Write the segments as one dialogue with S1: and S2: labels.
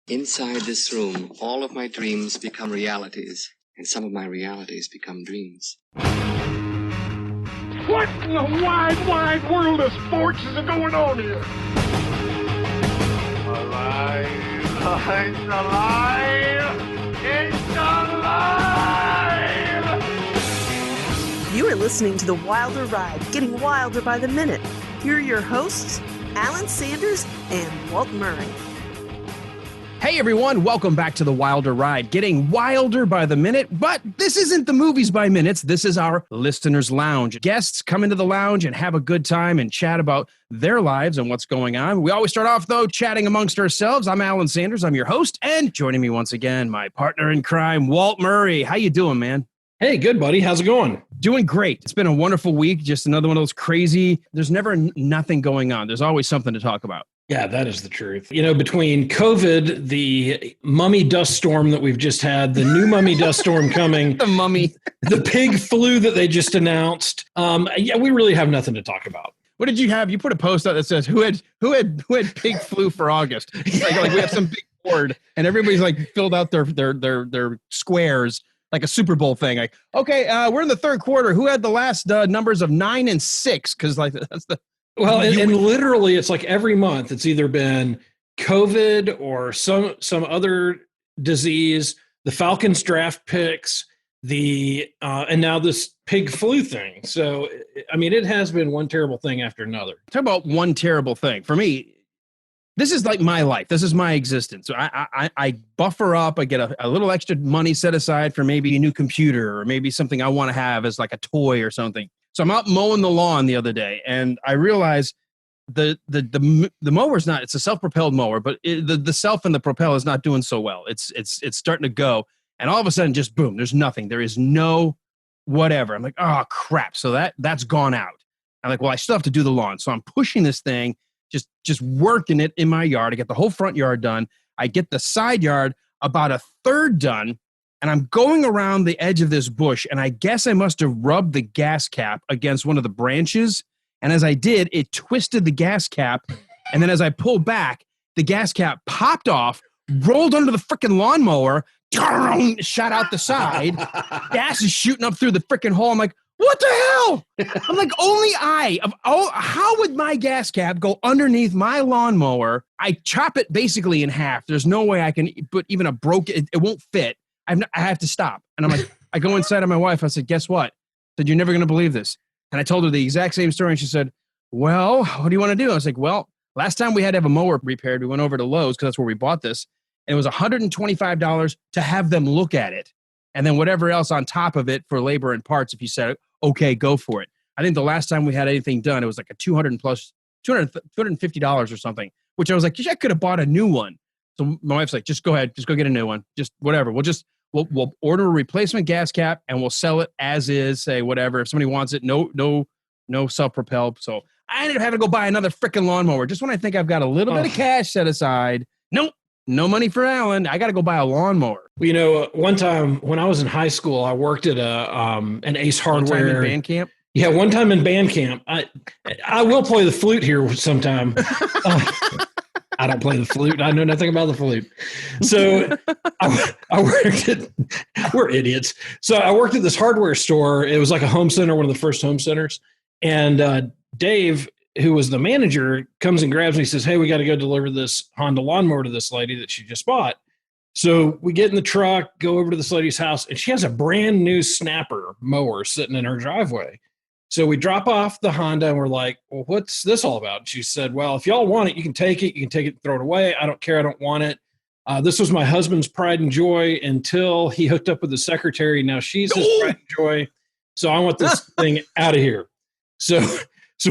S1: Inside this room, all of my dreams become realities, and some of my realities become dreams.
S2: What in the wide, wide world of sports is going on here? Alive! It's alive! It's alive!
S3: You are listening to The Wilder Ride, getting wilder by the minute. Here are your hosts, Alan Sanders and Walt Murray.
S4: Hey everyone, welcome back to The Wilder Ride, getting wilder by the minute, but this isn't the movies by minutes, this is our listeners' lounge. Guests come into the lounge and have a good time and chat about their lives and what's going on. We always start off, though, chatting amongst ourselves. I'm Alan Sanders, I'm your host, and joining me once again, my partner in crime, Walt Murray. How you doing, man?
S5: Hey, good, buddy. How's it going?
S4: Doing great. It's been a wonderful week, just another one of those crazy, there's never nothing going on. There's always something to talk about.
S5: Yeah, that is the truth. You know, between COVID, the mummy dust storm that we've just had, the new mummy dust storm coming, the pig flu that they just announced. Yeah, we really have nothing to talk about.
S4: What did you have? You put a post out that says who had pig flu for August? Like we have some big board, and everybody's like filled out their squares like a Super Bowl thing. Like, okay, we're in the third quarter. Who had the last numbers of 9 and 6? Because like that's the.
S5: Well, and literally, it's like every month it's either been COVID or some other disease, the Falcons draft picks, and now this pig flu thing. So, I mean, it has been one terrible thing after another.
S4: Talk about one terrible thing. For me, this is like my life. This is my existence. So I buffer up. I get a little extra money set aside for maybe a new computer or maybe something I want to have as like a toy or something. So I'm out mowing the lawn the other day, and I realize the mower's not. It's a self-propelled mower, but the self and the propel is not doing so well. It's starting to go, and all of a sudden, just boom. There's nothing. There is no whatever. I'm like, oh crap. So that's gone out. I'm like, well, I still have to do the lawn. So I'm pushing this thing, just working it in my yard. I get the whole front yard done. I get the side yard about a third done. And I'm going around the edge of this bush, and I guess I must have rubbed the gas cap against one of the branches. And as I did, it twisted the gas cap. And then as I pulled back, the gas cap popped off, rolled under the freaking lawnmower, shot out the side. Gas is shooting up through the freaking hole. I'm like, what the hell? I'm like, how would my gas cap go underneath my lawnmower? I chop it basically in half. There's no way I can put even a broken, it won't fit. I have to stop. And I'm like, I go inside of my wife. I said, guess what? I said, you're never going to believe this. And I told her the exact same story. And she said, well, what do you want to do? I was like, well, last time we had to have a mower repaired, we went over to Lowe's because that's where we bought this. And it was $125 to have them look at it. And then whatever else on top of it for labor and parts, if you said, okay, go for it. I think the last time we had anything done, it was like a $250 or something, which I was like, I could have bought a new one. So my wife's like, just go ahead, just go get a new one. Just whatever. We'll order a replacement gas cap and we'll sell it as is, say whatever. If somebody wants it, no self-propel. So I ended up having to go buy another freaking lawnmower. Just when I think I've got a little bit of cash set aside. Nope. No money for Alan. I got to go buy a lawnmower.
S5: Well, you know, one time when I was in high school, I worked at an Ace Hardware.
S4: One time in band camp?
S5: Yeah, one time in band camp. I will play the flute here sometime. I don't play the flute. I know nothing about the flute. So I worked at, we're idiots. So I worked at this hardware store. It was like a home center, one of the first home centers. And Dave, who was the manager, comes and grabs me. He says, hey, we got to go deliver this Honda lawnmower to this lady that she just bought. So we get in the truck, go over to this lady's house, and she has a brand new Snapper mower sitting in her driveway. So we drop off the Honda and we're like, well, what's this all about? And she said, well, if y'all want it, you can take it. You can take it and throw it away. I don't care. I don't want it. This was my husband's pride and joy until he hooked up with the secretary. Now she's his pride and joy. So I want this thing out of here. So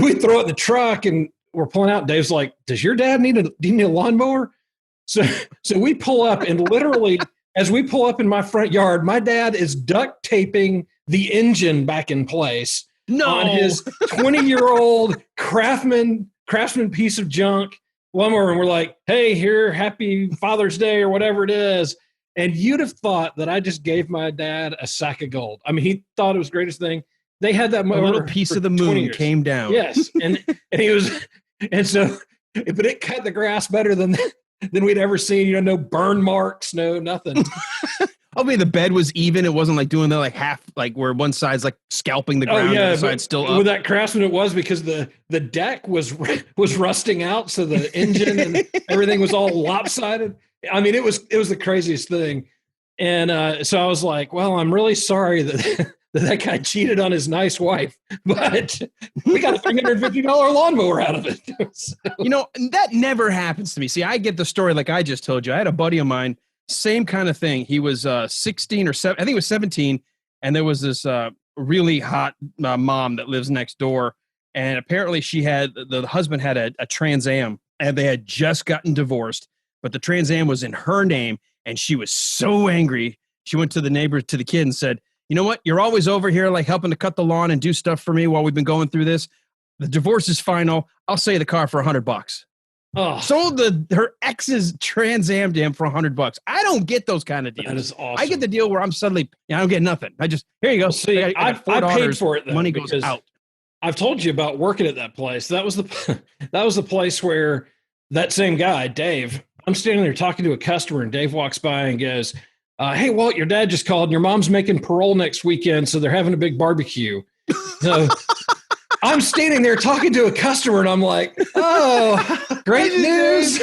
S5: we throw it in the truck and we're pulling out. Dave's like, does your dad need a lawnmower? So we pull up, and literally as we pull up in my front yard, my dad is duct taping the engine back in place. On his 20-year-old craftsman piece of junk lawnmower, and we're like, hey, here, happy Father's Day or whatever it is. And you'd have thought that I just gave my dad a sack of gold. I mean, he thought it was the greatest thing. They had that mower.
S4: A little piece of the moon came down.
S5: Yes. And he was, and so, but it cut the grass better than than we'd ever seen. No burn marks, no nothing.
S4: I mean, the bed was even. It wasn't like doing the like half, like where one side's like scalping the ground, the other side's still up.
S5: With that Craftsman, it was because the deck was rusting out, so the engine and everything was all lopsided. I mean, it was the craziest thing. And so I was like, well, I'm really sorry that guy cheated on his nice wife, but we got a $350 lawnmower out of it. So.
S4: That never happens to me. See, I get the story like I just told you. I had a buddy of mine, same kind of thing. He was 16 or 7, I think he was 17, and there was this really hot mom that lives next door, and apparently the husband had a Trans Am, and they had just gotten divorced, but the Trans Am was in her name, and she was so angry. She went to the neighbor, to the kid, and said, you know what? You're always over here like helping to cut the lawn and do stuff for me while we've been going through this. The divorce is final. I'll sell you the car for $100.
S5: Oh,
S4: sold her ex's Trans Am to him for $100. I don't get those kind of deals.
S5: That is awesome.
S4: I get the deal where I'm suddenly, I don't get nothing. I just, here you go.
S5: See, I paid for it. Though,
S4: money goes out.
S5: I've told you about working at that place. That was the place where that same guy, Dave, I'm standing there talking to a customer, and Dave walks by and goes, hey, Walt, your dad just called and your mom's making parole next weekend, so they're having a big barbecue. So I'm standing there talking to a customer, and I'm like, oh, great news.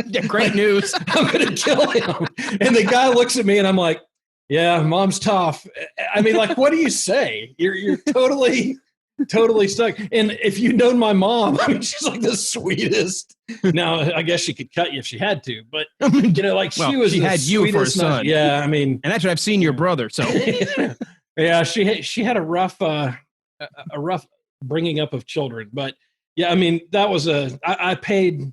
S4: Yeah, great news.
S5: I'm going to kill him. And the guy looks at me, and I'm like, yeah, mom's tough. I mean, like, what do you say? You're totally stuck. And if you'd known my mom, I mean, she's like the sweetest. Now, I guess she could cut you if she had to, but like she
S4: had you for a son.
S5: Yeah, I mean,
S4: and actually, I've seen your brother. So
S5: yeah, she had a rough bringing up of children, but yeah, I mean, that was I paid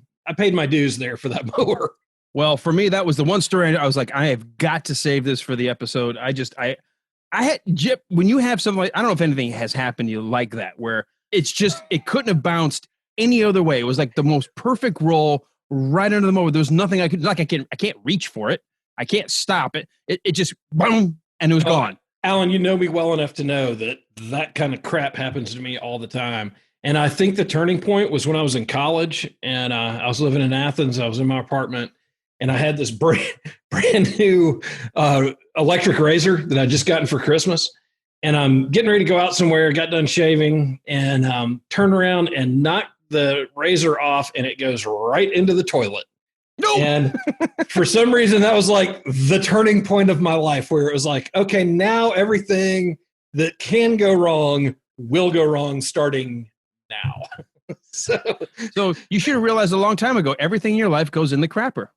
S5: my dues there for that mower.
S4: Well, for me, that was the one story I was like, I have got to save this for the episode. I had Jip, when you have something like, I don't know if anything has happened to you like that, where it's just, it couldn't have bounced any other way. It was like the most perfect roll right under the mower. There was nothing I could, like, I can't reach for it. I can't stop it. It just, boom, and it was gone.
S5: Alan, you know me well enough to know that kind of crap happens to me all the time. And I think the turning point was when I was in college, and I was living in Athens. I was in my apartment, and I had this brand new electric razor that I just gotten for Christmas. And I'm getting ready to go out somewhere, got done shaving, and turned around and knocked the razor off, and it goes right into the toilet.
S4: No.
S5: And for some reason, that was like the turning point of my life, where it was like, okay, now everything that can go wrong will go wrong starting now.
S4: So you should have realized a long time ago, everything in your life goes in the crapper.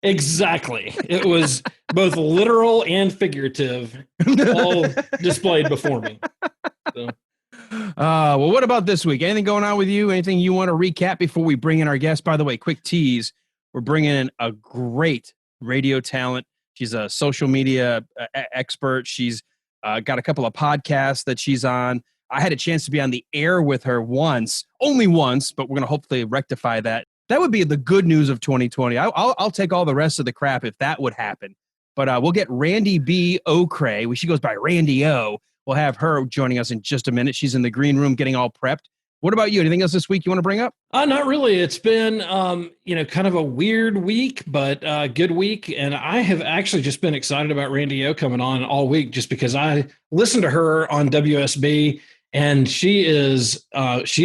S5: Exactly. It was both literal and figurative, all displayed before me. So.
S4: Well, what about this week? Anything going on with you? Anything you want to recap before we bring in our guest? By the way, quick tease. We're bringing in a great radio talent. She's a social media expert. She's got a couple of podcasts that she's on. I had a chance to be on the air with her only once, but we're going to hopefully rectify that. That would be the good news of 2020. I'll take all the rest of the crap if that would happen. But we'll get Randy B. O'Cray. She goes by Randi-O. We'll have her joining us in just a minute. She's in the green room getting all prepped. What about you? Anything else this week you want to bring up?
S5: Not really. It's been, kind of a weird week, but good week. And I have actually just been excited about Randi-O coming on all week, just because I listened to her on WSB, and she's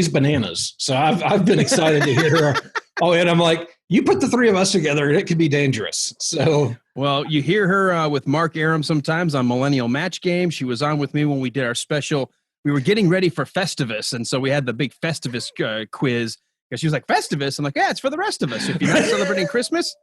S5: bananas. So I've been excited to hear her. Oh, and I'm like, you put the three of us together and it could be dangerous. So,
S4: well, you hear her with Mark Aram sometimes on Millennial Match Game. She was on with me when we did our special. We were getting ready for Festivus, and so we had the big Festivus quiz, because she was like, Festivus? I'm like, yeah, it's for the rest of us if you're not celebrating Christmas.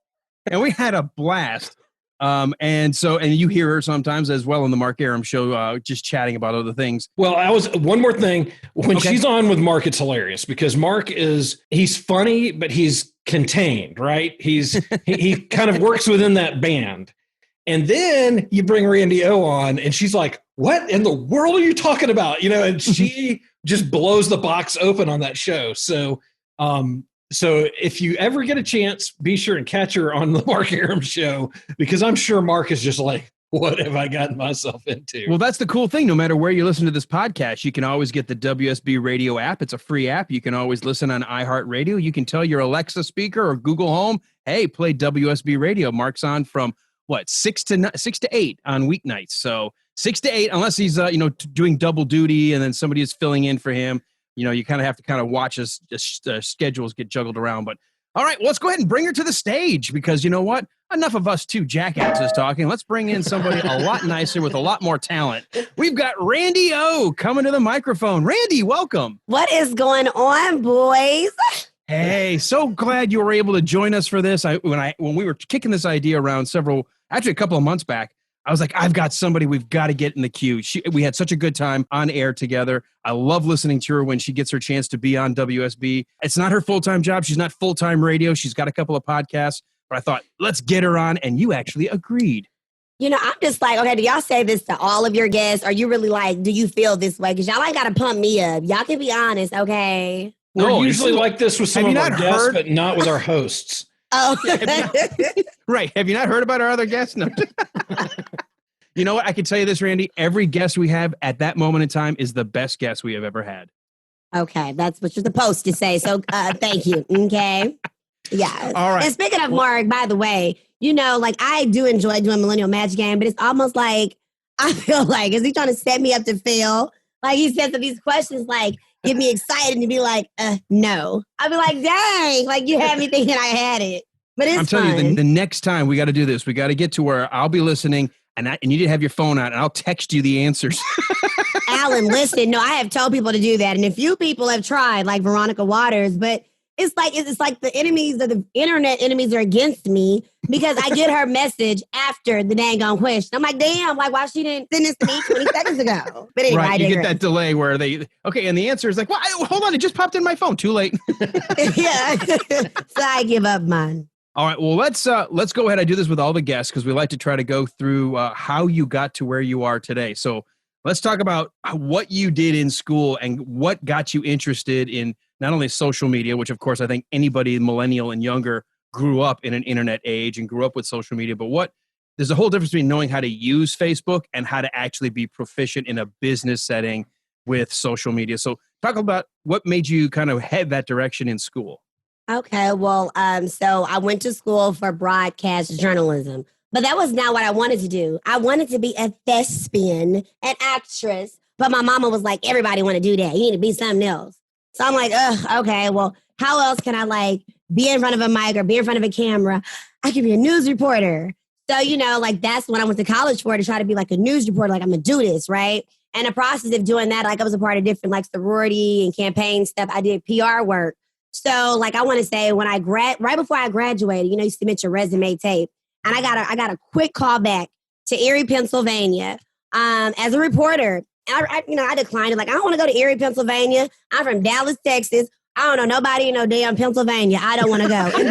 S4: And we had a blast. And you hear her sometimes as well on the Mark Aram show, just chatting about other things.
S5: Well, one more thing. When she's on with Mark, it's hilarious, because Mark he's funny, but he's contained, right? He kind of works within that band. And then you bring Randi-O on, and she's like, what in the world are you talking about? And she just blows the box open on that show. So if you ever get a chance, be sure and catch her on the Mark Aram show, because I'm sure Mark is just like, what have I gotten myself into?
S4: Well, that's the cool thing. No matter where you listen to this podcast, you can always get the WSB Radio app. It's a free app. You can always listen on iHeartRadio. You can tell your Alexa speaker or Google Home, hey, play WSB Radio. Mark's on from 6 to 8 on weeknights. So 6 to 8, unless he's doing double duty and then somebody is filling in for him. You kind of have to watch his schedules get juggled around. But all right, well, let's go ahead and bring her to the stage because you know what? Enough of us two jackasses talking. Let's bring in somebody a lot nicer with a lot more talent. We've got Randi-O coming to the microphone. Randy, welcome.
S6: What is going on, boys?
S4: Hey, so glad you were able to join us for this. When we were kicking this idea around a couple of months back, I was like, I've got somebody we've got to get in the queue. We had such a good time on air together. I love listening to her when she gets her chance to be on WSB. It's not her full-time job. She's not full-time radio. She's got a couple of podcasts. But I thought, let's get her on, and you actually agreed.
S6: I'm just like, okay, do y'all say this to all of your guests? Are you really like, do you feel this way? Because y'all ain't got to pump me up. Y'all can be honest, okay?
S5: We're usually like this with some of our guests, but not with our hosts.
S6: Oh,
S4: right. Have you not heard about our other guests? No. You know what? I can tell you this, Randy. Every guest we have at that moment in time is the best guest we have ever had.
S6: Okay. That's what you're supposed to say. So thank you. Okay. Yeah.
S4: All right.
S6: And speaking of Mark, by the way, I do enjoy doing Millennial Match Game, but it's almost like, I feel like, is he trying to set me up to fail? Like he says these questions, like, get me excited and be like, no. I'll be like, dang, like you had me thinking I had it. But it's
S4: I'm telling you, the next time we got to do this, we got to get to where I'll be listening and you need to have your phone out and I'll text you the answers.
S6: Alan, listen, no, I have told people to do that. And a few people have tried, like Veronica Waters, but it's like the enemies of the internet enemies are against me because I get her message after the dang on question. I'm like, damn, like why she didn't send this to me 20 seconds ago? But anyway,
S4: right, you get that delay where and the answer is like, well, hold on, it just popped in my phone. Too late.
S6: Yeah, so I give up mine.
S4: All right, well, let's go ahead. I do this with all the guests because we like to try to go through how you got to where you are today. So let's talk about what you did in school and what got you interested in not only social media, which of course I think anybody millennial and younger grew up in an internet age and grew up with social media, but there's a whole difference between knowing how to use Facebook and how to actually be proficient in a business setting with social media. So talk about what made you kind of head that direction in school.
S6: Okay, well, so I went to school for broadcast journalism, but that was not what I wanted to do. I wanted to be a thespian, an actress, but my mama was like, everybody want to do that. You need to be something else. So I'm like, okay, well, how else can I like be in front of a mic or be in front of a camera? I could be a news reporter. So, that's what I went to college for, to try to be like a news reporter. Like I'm going to do this, right? And the process of doing that, like I was a part of different like sorority and campaign stuff. I did PR work. So like I want to say when right before I graduated, you submit your resume tape. And I got a quick call back to Erie, Pennsylvania as a reporter. And I declined it. Like, I don't want to go to Erie, Pennsylvania. I'm from Dallas, Texas. I don't know nobody in no damn Pennsylvania. I don't want to go. And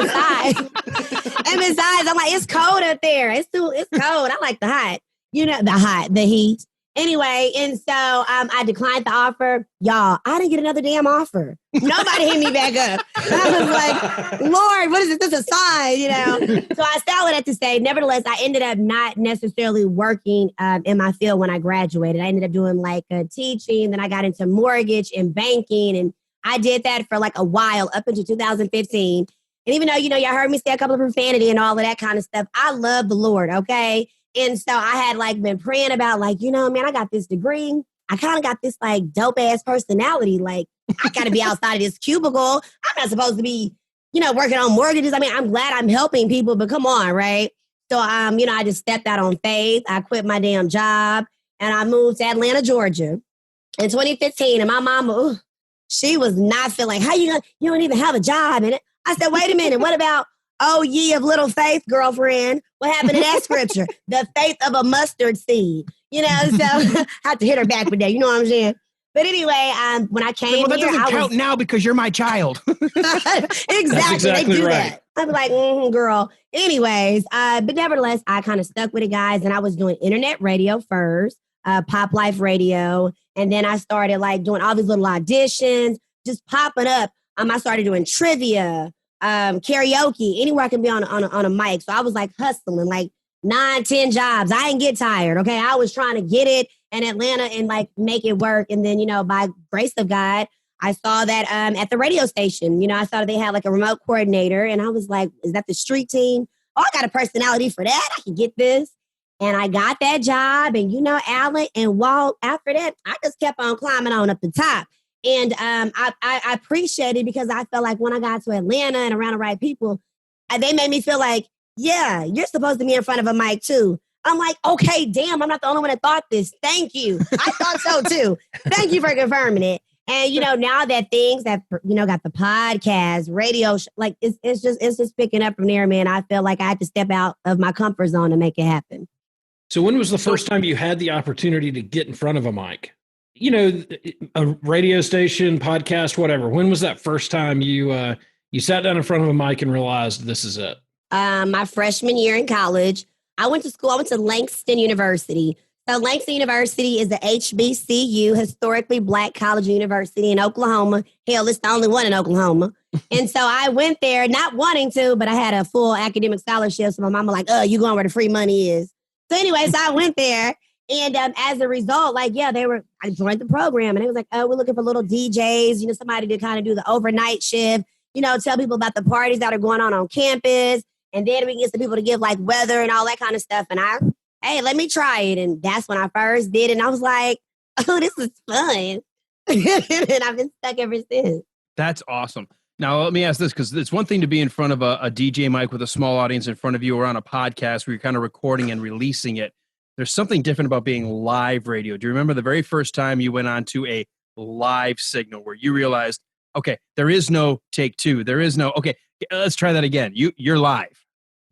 S6: besides, I'm like, it's cold up there. It's cold. I like the hot. The heat. Anyway, and so I declined the offer. Y'all, I didn't get another damn offer. Nobody hit me back up. I was like, Lord, what is this? This is a sign, So I say all of that to say, nevertheless, I ended up not necessarily working in my field when I graduated. I ended up doing like teaching. Then I got into mortgage and banking. And I did that for like a while up until 2015. And even though, y'all heard me say a couple of profanity and all of that kind of stuff, I love the Lord, okay? And so I had like been praying about like, man, I got this degree. I kind of got this like dope ass personality. Like I got to be outside of this cubicle. I'm not supposed to be, working on mortgages. I mean, I'm glad I'm helping people, but come on, right? So, I just stepped out on faith. I quit my damn job and I moved to Atlanta, Georgia in 2015. And my mama, she was not feeling, you don't even have a job. And I said, wait a minute, what about, oh, ye of little faith, girlfriend? What happened to that scripture? The faith of a mustard seed. So I have to hit her back with that. You know what I'm saying? But anyway, when I came
S4: that
S6: here,
S4: doesn't count now because you're my child.
S6: Exactly. They do right. That. I'd be like, girl. Anyways, but nevertheless, I kind of stuck with it, guys. And I was doing internet radio first, Pop Life Radio. And then I started like doing all these little auditions, just popping up. I started doing trivia, karaoke, anywhere I can be on a mic. So I was like hustling, like 9, 10 jobs. I didn't get tired. Okay. I was trying to get it in Atlanta and like make it work. And then, by grace of God, I saw that at the radio station, I saw they had like a remote coordinator and I was like, is that the street team? Oh, I got a personality for that. I can get this. And I got that job. And, Alan and Walt, after that, I just kept on climbing on up the top. And I appreciate it because I felt like when I got to Atlanta and around the right people, they made me feel like, yeah, you're supposed to be in front of a mic too. I'm like, okay, damn, I'm not the only one that thought this. Thank you. I thought so too. Thank you for confirming it. And, now that things that, got the podcast, radio, it's just picking up from there, man. I feel like I had to step out of my comfort zone to make it happen.
S5: So when was the first time you had the opportunity to get in front of a mic? A radio station, podcast, whatever. When was that first time you sat down in front of a mic and realized this is it?
S6: My freshman year in college, I went to school. I went to Langston University. So Langston University is the HBCU, historically Black college university in Oklahoma. Hell, it's the only one in Oklahoma. And so I went there not wanting to, but I had a full academic scholarship. So my mama like, you going where the free money is. So anyways, I went there. And as a result, I joined the program and it was like, we're looking for little DJs, somebody to kind of do the overnight shift, tell people about the parties that are going on campus. And then we can get some people to give like weather and all that kind of stuff. And hey, let me try it. And that's when I first did it. And I was like, oh, this is fun. And I've been stuck ever since.
S4: That's awesome. Now, let me ask this, because it's one thing to be in front of a DJ mic with a small audience in front of you or on a podcast where you're kind of recording and releasing it. There's something different about being live radio. Do you remember the very first time you went on to a live signal where you realized, okay, there is no take two. There is no, okay, let's try that again. You're live.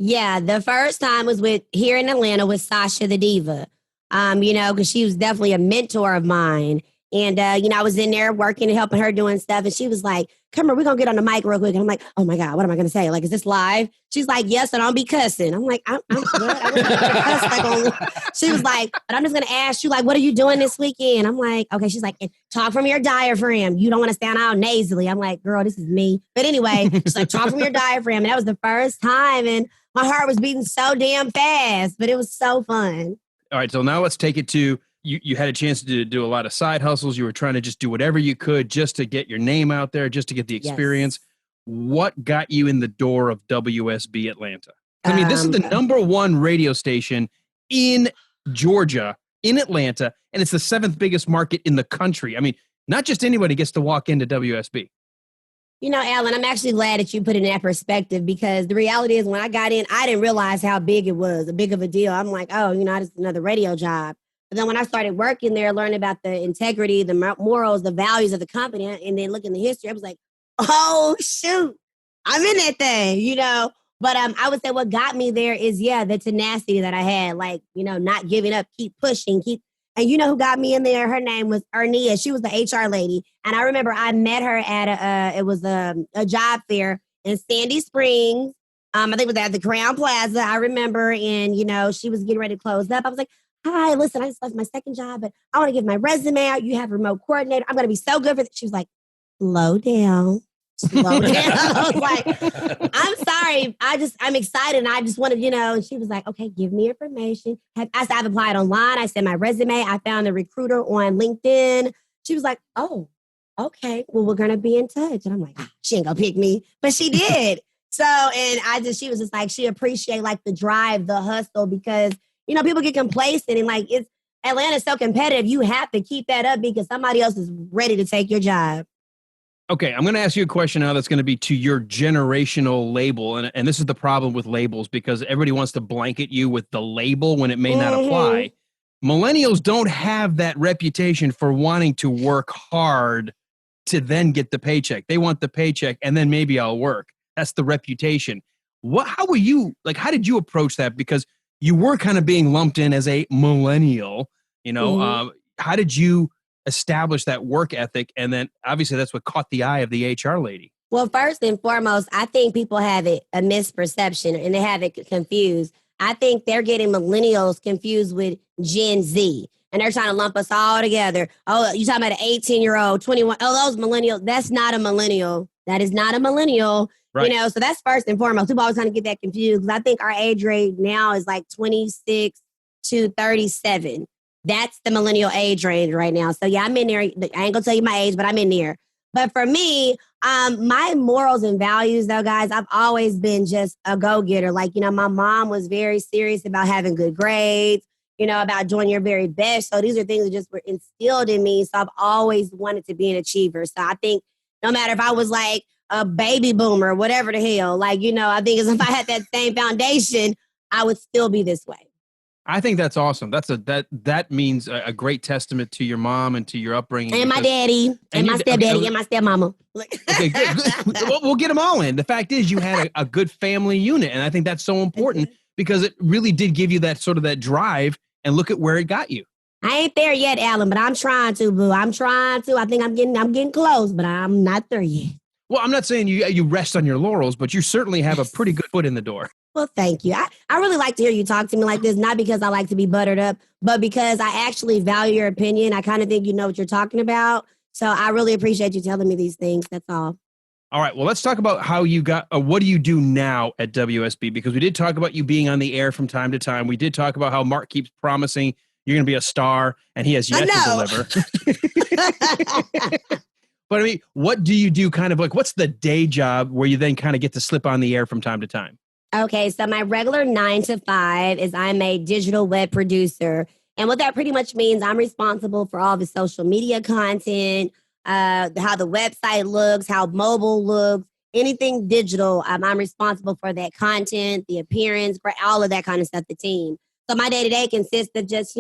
S6: Yeah, the first time was here in Atlanta with Sasha the Diva, because she was definitely a mentor of mine. And, I was in there working and helping her doing stuff. And she was like, come here, we're going to get on the mic real quick. And I'm like, oh, my God, what am I going to say? Like, is this live? She's like, yes, and I'll be cussing. I'm like, I'm good. I wasn't gonna cuss. She was like, but I'm just going to ask you, like, what are you doing this weekend? I'm like, okay. She's like, talk from your diaphragm. You don't want to sound out nasally. I'm like, girl, this is me. But anyway, she's like, talk from your diaphragm. And that was the first time. And my heart was beating so damn fast, but it was so fun.
S4: All right, so now let's take it to, you had a chance to do a lot of side hustles. You were trying to just do whatever you could just to get your name out there, just to get the experience. Yes. What got you in the door of WSB Atlanta? I mean, this is the #1 radio station in Georgia, in Atlanta, and it's the 7th biggest market in the country. I mean, not just anybody gets to walk into WSB.
S6: Alan, I'm actually glad that you put it in that perspective because the reality is when I got in, I didn't realize how big it was, a big of a deal. I'm like, oh, it's another radio job. But then when I started working there, learning about the integrity, the morals, the values of the company, and then looking at the history, I was like, oh, shoot, I'm in that thing, But I would say what got me there is, the tenacity that I had, like, not giving up, keep pushing, And you know who got me in there? Her name was Ernia. She was the HR lady. And I remember I met her at a job fair in Sandy Springs. I think it was at the Crown Plaza. I remember, and, she was getting ready to close up. I was like, hi, listen, I just left my second job, but I want to give my resume out. You have a remote coordinator. I'm going to be so good for this. She was like, slow down. I was like, I'm sorry. I'm excited. And I just wanted, and she was like, okay, give me information. I've applied online. I sent my resume. I found a recruiter on LinkedIn. She was like, oh, okay, well, we're going to be in touch. And I'm like, she ain't going to pick me, but she did. So, and she was just like, she appreciated like the drive, the hustle, because, people get complacent and like Atlanta's so competitive. You have to keep that up because somebody else is ready to take your job.
S4: Okay, I'm going to ask you a question now that's going to be to your generational label. And this is the problem with labels because everybody wants to blanket you with the label when it may not apply. Millennials don't have that reputation for wanting to work hard to then get the paycheck. They want the paycheck and then maybe I'll work. That's the reputation. How were you, how did you approach that? Because you were kind of being lumped in as a millennial, how did you establish that work ethic? And then obviously that's what caught the eye of the HR lady.
S6: Well, first and foremost, I think people have a misperception and they have it confused. I think they're getting millennials confused with Gen Z. And they're trying to lump us all together. Oh, you talking about an 18-year-old, 21. Oh, those millennials. That's not a millennial. That is not a millennial.
S4: Right.
S6: So that's first and foremost. People always kind of get that confused because I think our age rate now is like 26 to 37. That's the millennial age range right now. So yeah, I'm in there. I ain't gonna tell you my age, but I'm in there. But for me, my morals and values though, guys, I've always been just a go-getter. Like, my mom was very serious about having good grades, about doing your very best. So these are things that just were instilled in me. So I've always wanted to be an achiever. So I think no matter if I was like a baby boomer, whatever the hell, I think as if I had that same foundation, I would still be this way.
S4: I think that's awesome. That means a great testament to your mom and to your upbringing.
S6: And my daddy, and my stepdaddy, and my stepmama.
S4: Okay, good. We'll get them all in. The fact is, you had a good family unit, and I think that's so important because it really did give you that sort of that drive. And look at where it got you.
S6: I ain't there yet, Alan, but I'm trying to, boo. I'm trying to. I think I'm getting close, but I'm not there yet.
S4: Well, I'm not saying you rest on your laurels, but you certainly have a pretty good foot in the door.
S6: Well, thank you. I really like to hear you talk to me like this, not because I like to be buttered up, but because I actually value your opinion. I kind of think you know what you're talking about. So I really appreciate you telling me these things. That's all.
S4: All right. Well, let's talk about how you got, what do you do now at WSB? Because we did talk about you being on the air from time to time. We did talk about how Mark keeps promising you're going to be a star, and he has yet to deliver. But I mean, what do you do kind of like, what's the day job where you then kind of get to slip on the air from time to time?
S6: Okay, so my regular 9 to 5 is I'm a digital web producer. And what that pretty much means, I'm responsible for all the social media content, how the website looks, how mobile looks, anything digital. I'm responsible for that content, the appearance, all of that kind of stuff, the team. So my day-to-day consists of just,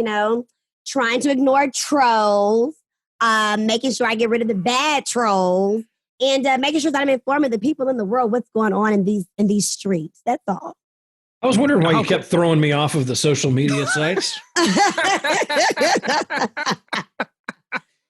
S6: trying to ignore trolls, making sure I get rid of the bad trolls, and making sure that I'm informing the people in the world what's going on in these streets. That's all.
S5: I was wondering why you kept throwing me off of the social media sites.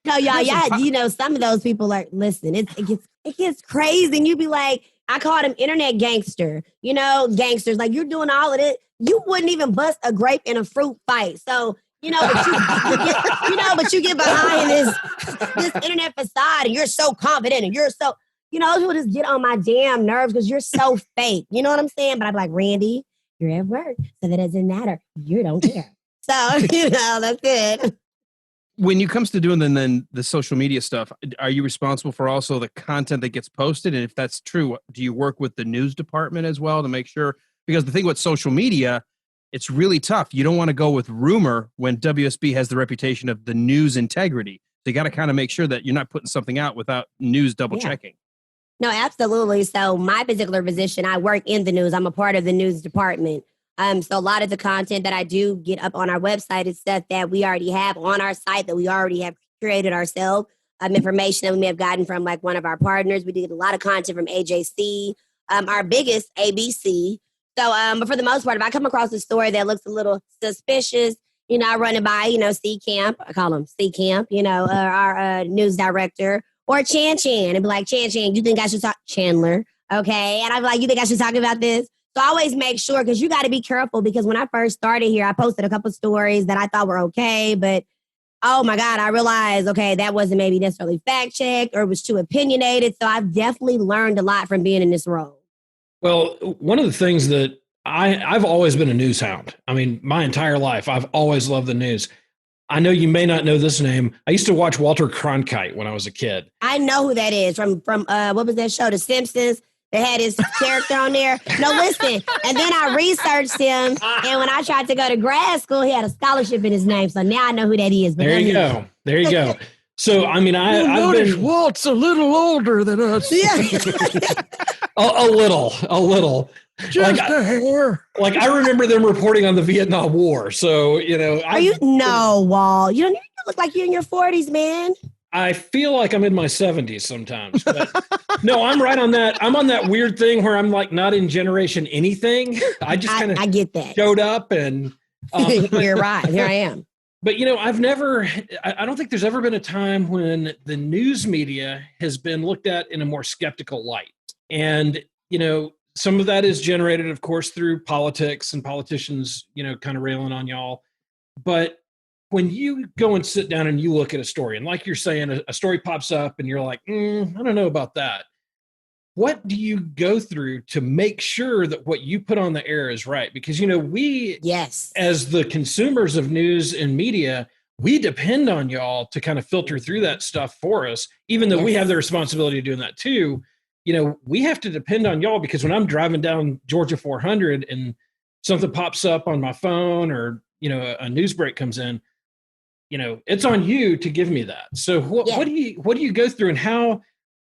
S6: No, y'all, some of those people are, listen, it gets crazy. And you be like, I call them internet gangster, gangsters. Like, you're doing all of it. You wouldn't even bust a grape in a fruit fight. So, but you get behind this internet facade and you're so confident and you're so, those people just get on my damn nerves because you're so fake. You know what I'm saying? But I'm like, Randy, you're at work, so that doesn't matter. You don't care. So, that's it.
S4: When it comes to doing then the social media stuff, are you responsible for also the content that gets posted? And if that's true, do you work with the news department as well to make sure? Because the thing with social media, it's really tough. You don't want to go with rumor when WSB has the reputation of the news integrity. So you got to kind of make sure that you're not putting something out without news double checking.
S6: No, absolutely. So my particular position, I work in the news. I'm a part of the news department. So a lot of the content that I do get up on our website is stuff that we already have on our site that we already have created ourselves. Information that we may have gotten from like one of our partners. We did a lot of content from AJC, our biggest ABC. So, but for the most part, if I come across a story that looks a little suspicious, I run it by, C Camp. I call him C Camp, our news director, or Chan and be like, Chan, you think I should talk? Chandler, okay? And I'm like, you think I should talk about this? So I always make sure, because you got to be careful, because when I first started here, I posted a couple stories that I thought were okay, but oh my God, I realized, okay, that wasn't maybe necessarily fact-checked or it was too opinionated. So I've definitely learned a lot from being in this role.
S5: Well, one of the things that I've always been a news hound. I mean, my entire life, I've always loved the news. I know you may not know this name. I used to watch Walter Cronkite when I was a kid.
S6: I know who that is from what was that show, The Simpsons? That had his character on there. No, listen. And then I researched him, and when I tried to go to grad school, he had a scholarship in his name. So now I know who that is. But
S5: there you go. There you go. So, I mean, I've been...
S4: Walt's a little older than us.
S6: Yeah.
S5: a little.
S4: Just a hair.
S5: Like, I remember them reporting on the Vietnam War. So,
S6: No, Walt. You look like you're in your 40s, man.
S5: I feel like I'm in my 70s sometimes. But no, I'm right on that. I'm on that weird thing where I'm like not in generation anything. I just kind of
S6: I get that.
S5: Showed up and...
S6: You're right. Here I am.
S5: But, I don't think there's ever been a time when the news media has been looked at in a more skeptical light. And, some of that is generated, of course, through politics and politicians, kind of railing on y'all. But when you go and sit down and you look at a story, and like you're saying, a story pops up and you're like, I don't know about that. what do you go through to make sure that what you put on the air is right? Because, we, as the consumers of news and media, we depend on y'all to kind of filter through that stuff for us, even though we have the responsibility of doing that too. We have to depend on y'all, because when I'm driving down Georgia 400 and something pops up on my phone, or, a news break comes in, it's on you to give me that. So what do you go through, and how,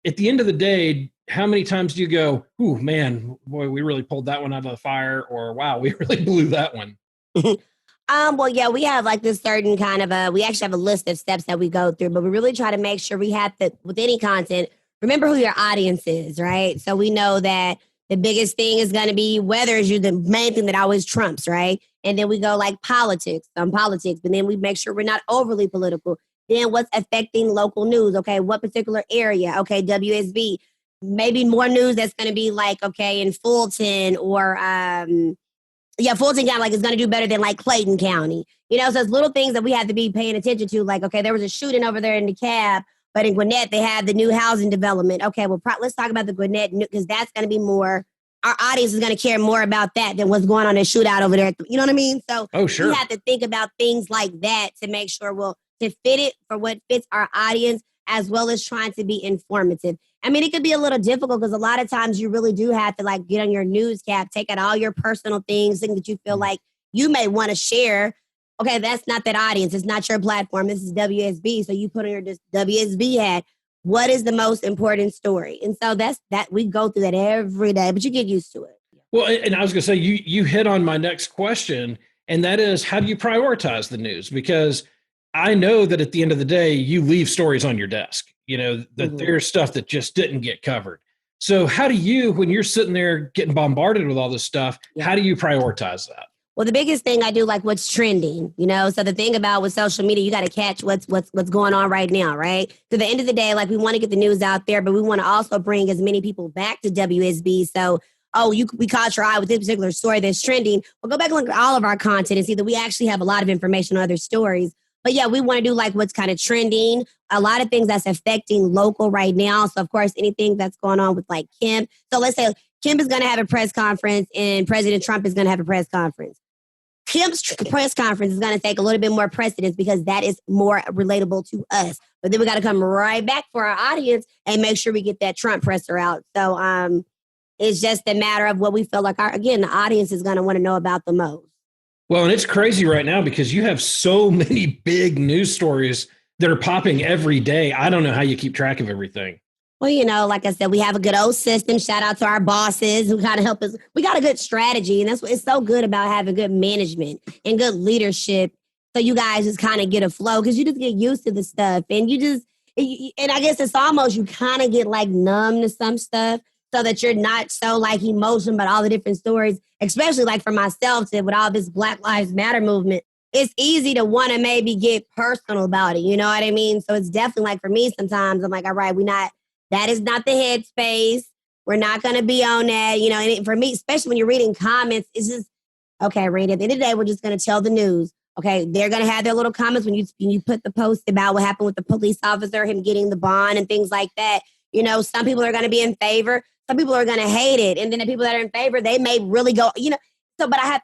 S5: at the end of the day, how many times do you go, "Ooh, man, boy, we really pulled that one out of the fire," or "Wow, we really blew that one"?
S6: Well, yeah, we have like this certain kind of we actually have a list of steps that we go through, but we really try to make sure we have to, with any content, remember who your audience is, right? So we know that the biggest thing is going to be weather is the main thing that always trumps, right? And then we go like politics, but then we make sure we're not overly political. Then what's affecting local news? Okay, what particular area? Okay, WSB. Maybe more news that's going to be like, okay, in Fulton or Fulton County, like, is going to do better than like Clayton County. So it's little things that we have to be paying attention to. Like, okay, there was a shooting over there in DeKalb, but in Gwinnett, they have the new housing development. Okay, well, let's talk about the Gwinnett, because that's going to be more, our audience is going to care more about that than what's going on in shootout over there. You know what I mean? So we have to think about things like that to make sure to fit it for what fits our audience, as well as trying to be informative. I mean, it could be a little difficult because a lot of times you really do have to like get on your news cap, take out all your personal things that you feel like you may want to share. Okay, that's not that audience. It's not your platform. This is WSB. So you put on your WSB hat. What is the most important story? And so that's that. We go through that every day, but you get used to it.
S5: Well, and I was going to say, you hit on my next question, and that is, how do you prioritize the news? Because I know that at the end of the day, you leave stories on your desk, that there's stuff that just didn't get covered. So how do you, when you're sitting there getting bombarded with all this stuff, how do you prioritize that?
S6: Well, the biggest thing I do, like what's trending, so the thing about with social media, you got to catch what's going on right now, right? So at the end of the day, like, we want to get the news out there, but we want to also bring as many people back to WSB. So, we caught your eye with this particular story that's trending. Well, go back and look at all of our content and see that we actually have a lot of information on other stories. But yeah, we want to do like what's kind of trending, a lot of things that's affecting local right now. So of course, anything that's going on with like Kim. So let's say Kim is going to have a press conference and President Trump is going to have a press conference. Kim's press conference is going to take a little bit more precedence because that is more relatable to us. But then we got to come right back for our audience and make sure we get that Trump presser out. So it's just a matter of what we feel like the audience is going to want to know about the most.
S5: Well, and it's crazy right now because you have so many big news stories that are popping every day. I don't know how you keep track of everything.
S6: Well, like I said, we have a good old system. Shout out to our bosses who kind of help us. We got a good strategy, and that's what it's so good about having good management and good leadership. So you guys just kind of get a flow because you just get used to the stuff, and and I guess it's almost you kind of get like numb to some stuff so that you're not so like emotional about all the different stories, especially like for myself with all this Black Lives Matter movement. It's easy to want to maybe get personal about it. You know what I mean? So it's definitely like for me, sometimes I'm like, all right, that is not the headspace. We're not going to be on that. And for me, especially when you're reading comments, it's just, okay, Randy, at the end of the day, we're just going to tell the news. Okay, they're going to have their little comments when you put the post about what happened with the police officer, him getting the bond and things like that. Some people are going to be in favor. Some people are going to hate it. And then the people that are in favor, they may really go, but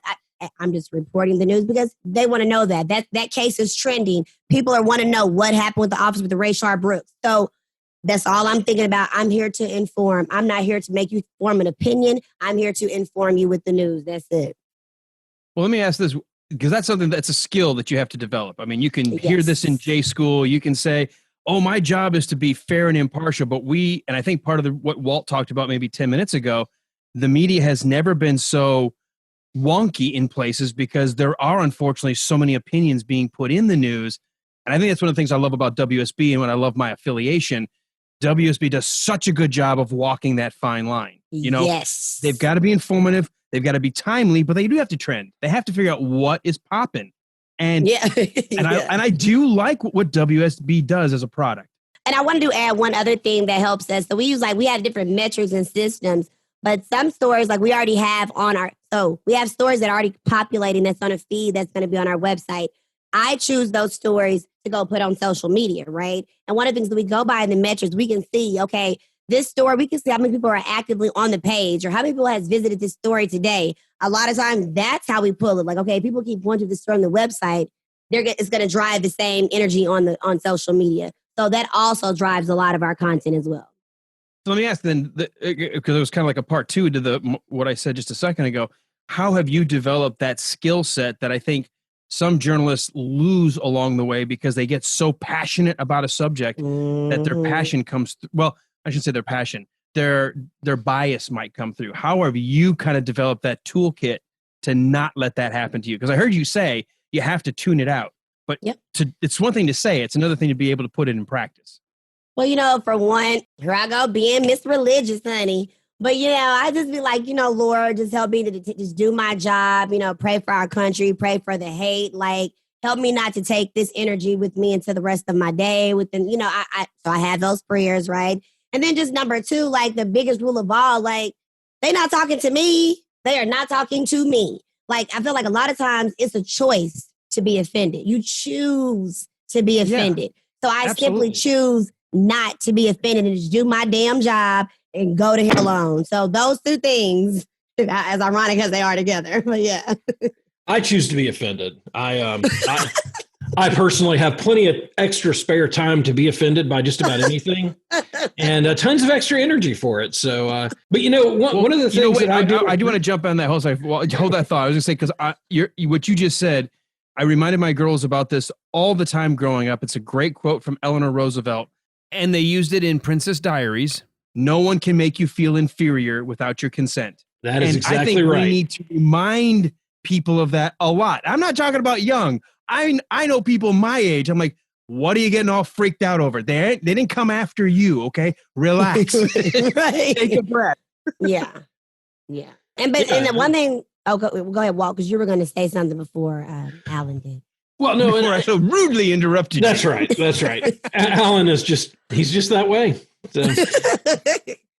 S6: I'm just reporting the news because they want to know that case is trending. People want to know what happened with the officer with the Rayshard Brooks. So that's all I'm thinking about. I'm here to inform. I'm not here to make you form an opinion. I'm here to inform you with the news. That's it.
S4: Well, let me ask this, because that's something that's a skill that you have to develop. I mean, you can hear this in J school. You can say, oh, my job is to be fair and impartial. But and I think part of what Walt talked about maybe 10 minutes ago, the media has never been so wonky in places because there are unfortunately so many opinions being put in the news. And I think that's one of the things I love about WSB and what I love my affiliation. WSB does such a good job of walking that fine line.
S6: Yes.
S4: They've got to be informative. They've got to be timely, but they do have to trend. They have to figure out what is popping. And I do like what WSB does as a product.
S6: And I wanted to add one other thing that helps us. So we have different metrics and systems, but some stories like we already have we have stories that are already populating that's on a feed that's going to be on our website. I choose those stories to go put on social media, right? And one of the things that we go by in the metrics, we can see, okay, this story, we can see how many people are actively on the page or how many people has visited this story today. A lot of times that's how we pull it. Like, okay, people keep going to the story on the website. It's going to drive the same energy on social media. So that also drives a lot of our content as well.
S4: So let me ask then, because it was kind of like a part two to what I said just a second ago. How have you developed that skill set that I think some journalists lose along the way because they get so passionate about a subject that their passion comes well, I shouldn't say their passion. Their bias might come through. How have you kind of developed that toolkit to not let that happen to you? Because I heard you say you have to tune it out. But it's one thing to say, it's another thing to be able to put it in practice.
S6: Well, for one, here I go being Miss Religious, honey. But, I just be like, Lord, just help me to just do my job, pray for our country, pray for the hate, like help me not to take this energy with me into the rest of my day. So I have those prayers, right? And then just number two, like the biggest rule of all, like they're not talking to me. They are not talking to me. Like, I feel like a lot of times it's a choice to be offended. You choose to be offended. So I simply choose not to be offended and just do my damn job and go to him alone. So those two things, as ironic as they are together, but yeah.
S5: I choose to be offended. I personally have plenty of extra spare time to be offended by just about anything, and tons of extra energy for it. So, but one of the things that I do
S4: want to jump on that whole side. Well, hold that thought. I was going to say because what you just said, I reminded my girls about this all the time growing up. It's a great quote from Eleanor Roosevelt, and they used it in Princess Diaries. No one can make you feel inferior without your consent.
S5: That is exactly
S4: right.
S5: We
S4: need to remind people of that a lot. I'm not talking about young. I know people my age. I'm like, what are you getting all freaked out over? They didn't come after you, okay? Relax.
S6: Right.
S4: Take a breath.
S6: Yeah. And the one thing, go ahead, Walt, because you were going to say something before Alan did.
S5: Well, no,
S4: before I so rudely interrupted you.
S5: That's right. Alan is he's just that way. So.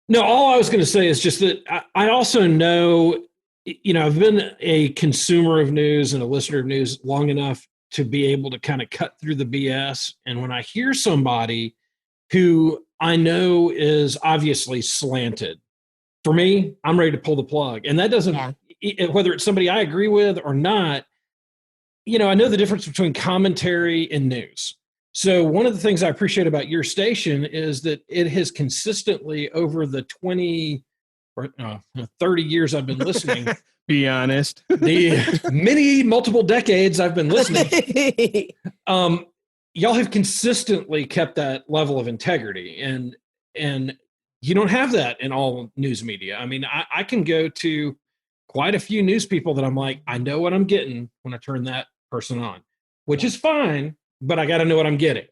S5: No, all I was going to say is just that I also know, I've been a consumer of news and a listener of news long enough to be able to kind of cut through the BS. And when I hear somebody who I know is obviously slanted, for me, I'm ready to pull the plug. And that doesn't, whether it's somebody I agree with or not, I know the difference between commentary and news. So one of the things I appreciate about your station is that it has consistently over the 20 or 30 years I've been listening.
S4: Be honest.
S5: The multiple decades I've been listening. Y'all have consistently kept that level of integrity. And you don't have that in all news media. I mean, I can go to quite a few news people that I'm like, I know what I'm getting when I turn that person on, which is fine. But I got to know what I'm getting.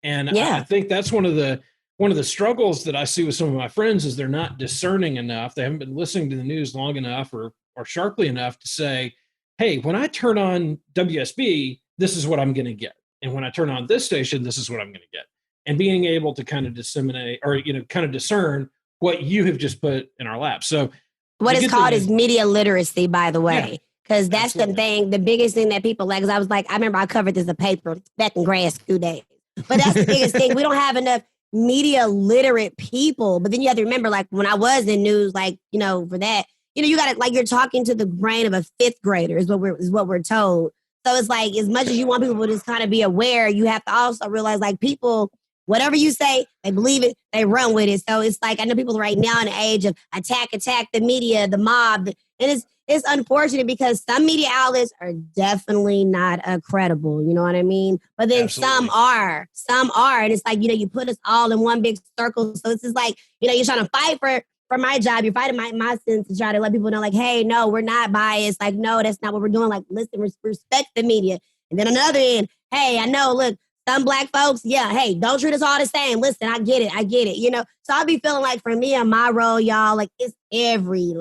S5: And I think that's one of the struggles that I see with some of my friends is they're not discerning enough. They haven't been listening to the news long enough or sharply enough to say, hey, when I turn on WSB, this is what I'm going to get. And when I turn on this station, this is what I'm going to get. And being able to kind of disseminate or, kind of discern what you have just put in our lap. So
S6: what is called is media literacy, by the way.
S5: Yeah.
S6: Because that's the thing, the biggest thing that people like, because I remember I covered this in paper back in grad school days. But that's the biggest thing. We don't have enough media literate people. But then you have to remember, like, when I was in news, like, for that, you got to, like, you're talking to the brain of a fifth grader is what we're told. So it's like, as much as you want people to just kind of be aware, you have to also realize, like, people, whatever you say, they believe it, they run with it. So it's like, I know people right now in the age of attack the media, the mob, and it's unfortunate because some media outlets are definitely not credible. You know what I mean? But then some are. And it's like, you put us all in one big circle. So it's just like, you're trying to fight for my job. You're fighting my sins to try to let people know, like, hey, no, we're not biased. Like, no, that's not what we're doing. Like, listen, respect the media. And then on the other end, hey, I know, look, some black folks, hey, don't treat us all the same. Listen, I get it. So I'll be feeling like for me and my role, y'all, like it's every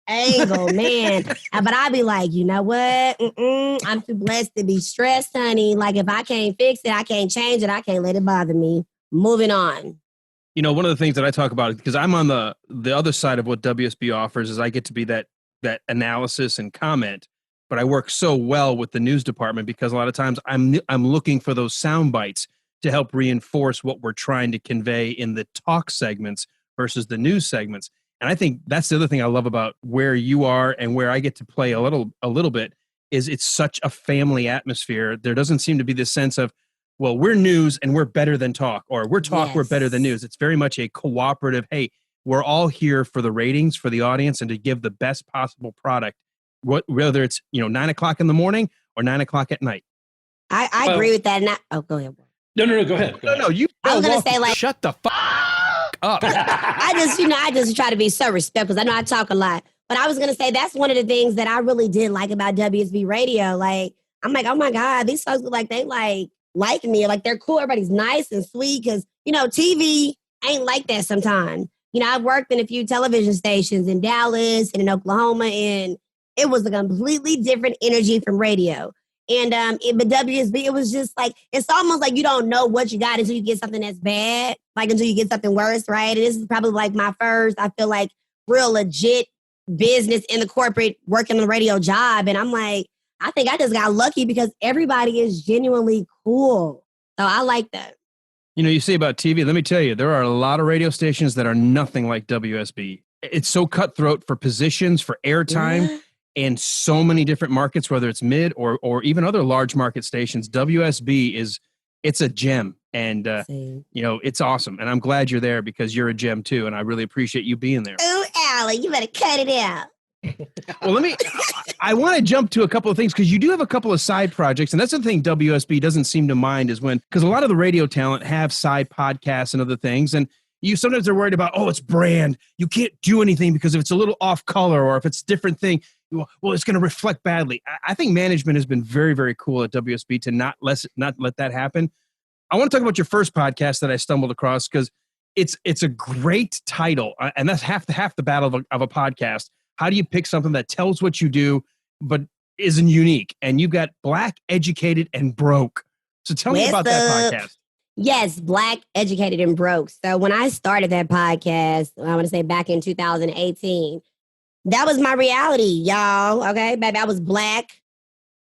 S6: angle, man. But I be like, you know what? I'm too blessed to be stressed, honey. Like if I can't fix it, I can't change it. I can't let it bother me. Moving on.
S4: One of the things that I talk about, because I'm on the other side of what WSB offers, is I get to be that analysis and comment. But I work so well with the news department because a lot of times I'm looking for those sound bites to help reinforce what we're trying to convey in the talk segments versus the news segments. And I think that's the other thing I love about where you are and where I get to play a little bit is it's such a family atmosphere. There doesn't seem to be this sense of, well, we're news and we're better than talk, or we're talk, we're better than news. It's very much a cooperative, hey, we're all here for the ratings, for the audience, and to give the best possible product, whether it's 9 o'clock in the morning or 9 o'clock at night.
S6: I agree with that. Go ahead.
S5: No, go ahead.
S4: No, you.
S6: I was gonna say, like,
S4: shut the fuck up.
S6: I just try to be so respectful because I know I talk a lot. But I was gonna say that's one of the things that I really did like about WSB Radio. Like, I'm like, oh my God, these folks look like they like me, like they're cool. Everybody's nice and sweet because TV ain't like that sometimes. I've worked in a few television stations in Dallas and in Oklahoma, and it was a completely different energy from radio. And but WSB, it was just like, it's almost like you don't know what you got until you get something that's bad, like until you get something worse, right? And this is probably like my first, I feel like, real legit business in the corporate working on the radio job. And I'm like, I think I just got lucky because everybody is genuinely cool. So I like that.
S4: You say about TV, let me tell you, there are a lot of radio stations that are nothing like WSB. It's so cutthroat for positions, for airtime, and so many different markets, whether it's mid or even other large market stations. WSB it's a gem, and it's awesome. And I'm glad you're there because you're a gem too, and I really appreciate you being there.
S6: Oh, Allie, you better cut it out.
S4: Well, I want to jump to a couple of things because you do have a couple of side projects. And that's the thing WSB doesn't seem to mind is because a lot of the radio talent have side podcasts and other things. And sometimes they're worried about, it's brand. You can't do anything because if it's a little off color or if it's a different thing, well, it's going to reflect badly. I think management has been very, very cool at WSB to not let that happen. I want to talk about your first podcast that I stumbled across because it's a great title. And that's half the battle of a podcast. How do you pick something that tells what you do, but isn't unique? And you've got Black, Educated, and Broke. So tell me about that podcast.
S6: Yes, Black, Educated, and Broke. So when I started that podcast, I want to say back in 2018, that was my reality, y'all. Okay, baby, I was Black,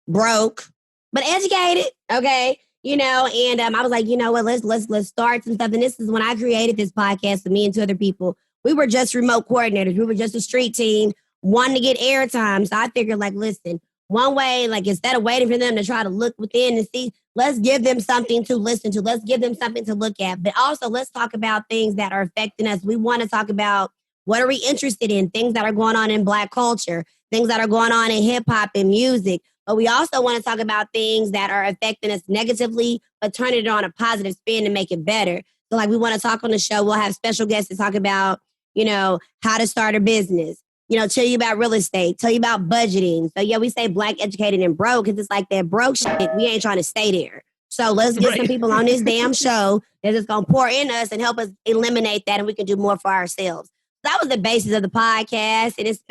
S6: broke, but educated. Okay, and I was like, what? Let's start some stuff. And this is when I created this podcast with me and two other people. We were just remote coordinators. We were just a street team wanting to get airtime. So I figured, listen, one way, instead of waiting for them to try to look within and see, let's give them something to listen to. Let's give them something to look at. But also, let's talk about things that are affecting us. We want to talk about what are we interested in, things that are going on in Black culture, things that are going on in hip hop and music. But we also want to talk about things that are affecting us negatively, but turn it on a positive spin to make it better. So, we want to talk on the show. We'll have special guests to talk about how to start a business, tell you about real estate, tell you about budgeting. So, yeah, we say Black, Educated, and Broke because it's like that broke shit. We ain't trying to stay there. So let's get some people on this damn show that's just going to pour in us and help us eliminate that, and we can do more for ourselves. That was the basis of the podcast, and it's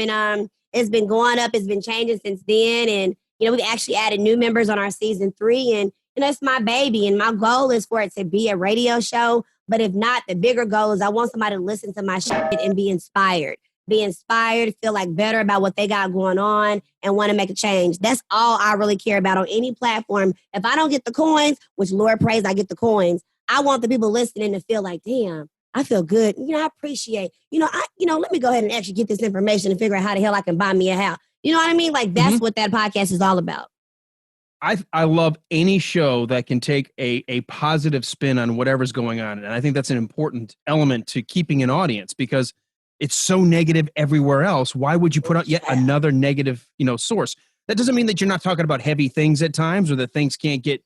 S6: been going up. It's been changing since then, and, we actually added new members on our season 3, and, it's my baby, and my goal is for it to be a radio show. But if not, the bigger goal is I want somebody to listen to my shit and be inspired, feel like better about what they got going on and want to make a change. That's all I really care about on any platform. If I don't get the coins, which Lord praise I get the coins, I want the people listening to feel like, damn, I feel good. I appreciate, let me go ahead and actually get this information and figure out how the hell I can buy me a house. You know what I mean? That's what that podcast is all about.
S4: I love any show that can take a positive spin on whatever's going on. And I think that's an important element to keeping an audience because it's so negative everywhere else. Why would you put out yet another negative, source? That doesn't mean that you're not talking about heavy things at times or that things can't get,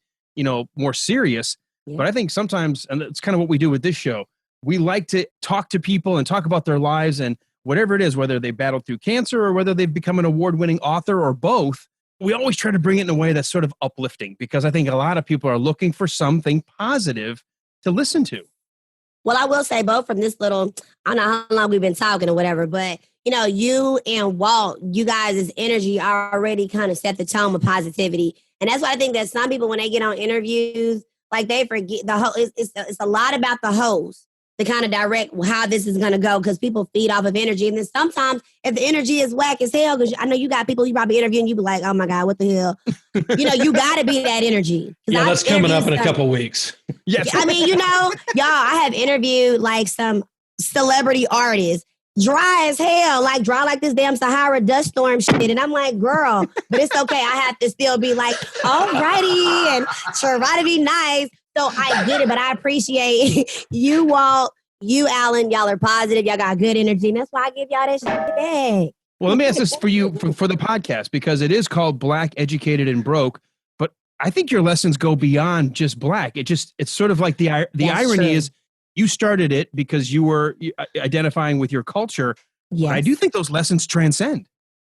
S4: more serious. Yeah. But I think sometimes, and it's kind of what we do with this show, we like to talk to people and talk about their lives and whatever it is, whether they battled through cancer or whether they've become an award-winning author or both. We always try to bring it in a way that's sort of uplifting because I think a lot of people are looking for something positive to listen to.
S6: Well, I will say both from this little, I don't know how long we've been talking or whatever, but, you and Walt, you guys' energy already kind of set the tone with positivity. And that's why I think that some people, when they get on interviews, they forget the whole, it's a lot about the host to kind of direct how this is going to go because people feed off of energy. And then sometimes if the energy is whack as hell, because I know you got people you probably interviewing, you be like, oh my God, what the hell? You got to be that energy.
S5: Yeah, that's coming up in a couple weeks.
S6: Yes. I mean, y'all, I have interviewed some celebrity artists. Dry as hell, like dry like this damn Sahara dust storm shit. And I'm like, girl, but it's okay. I have to still be like, alrighty, and try to be nice. So I get it, but I appreciate you, Walt, you, Alan. Y'all are positive. Y'all got good energy. And that's why I give y'all that shit back.
S4: Well, let me ask this for you for the podcast, because it is called Black, Educated, and Broke. But I think your lessons go beyond just black. It's sort of like the irony
S6: true.
S4: is you started it because you were identifying with your culture.
S6: Yes.
S4: But I do think those lessons transcend.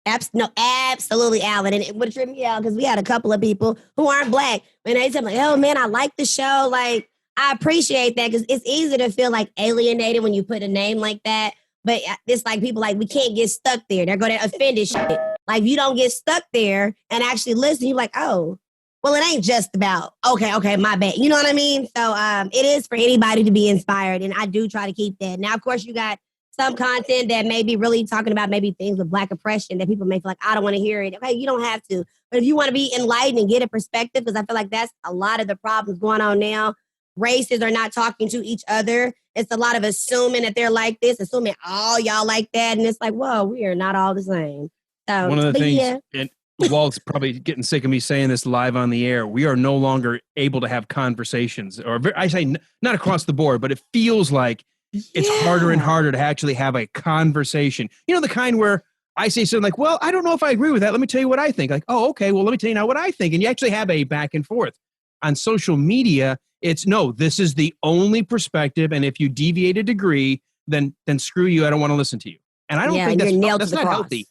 S6: Absolutely, Alan. And it would trip me out because we had a couple of people who aren't black. And they said, like, oh, man, I like the show. Like, I appreciate that because it's easy to feel like alienated when you put a name like that. But it's like people like, we can't get stuck there. They're going to offend shit. Like, you don't get stuck there and actually listen. You're like, oh, well, it ain't just about, okay, my bad. You know what I mean? So it is for anybody to be inspired. And I do try to keep that. Now, of course, you got some content that may be really talking about maybe things with Black oppression that people may feel like, I don't want to hear it. Okay, you don't have to. But if you want to be enlightened and get a perspective, because I feel like that's a lot of the problems going on now. Races are not talking to each other. It's a lot of assuming that they're like this, assuming all y'all like that. And it's like, whoa, we are not all the same. So,
S4: one of the things,
S6: yeah.
S4: and Walt's probably getting sick of me saying this live on the air, we are no longer able to have conversations, or I say not across the board, but it feels like it's harder and harder to actually have a conversation. You know, the kind where I say something like, well, I don't know if I agree with that. Let me tell you what I think. Like, oh, okay, well, let me tell you now what I think. And you actually have a back and forth. On social media, it's no, this is the only perspective. And if you deviate a degree, then screw you. I don't want to listen to you. And I don't think that's not healthy.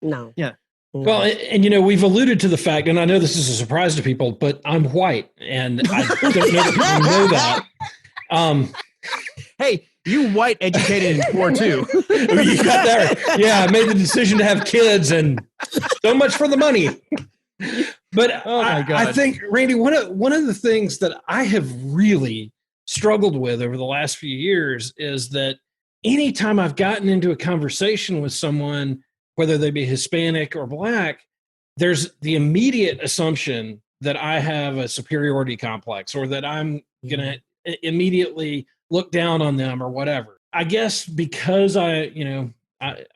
S6: No.
S4: Yeah.
S5: Well, and you know, we've alluded to the fact, and I know this is a surprise to people, but I'm white, and I don't know that people know that.
S4: Hey, you white, educated, and poor too.
S5: You got that? Yeah, I made the decision to have kids, and so much for the money. But
S4: oh my God.
S5: I think, Randy, one of the things that I have really struggled with over the last few years is that anytime I've gotten into a conversation with someone, whether they be Hispanic or Black, there's the immediate assumption that I have a superiority complex, or that I'm going to immediately look down on them or whatever. I guess because I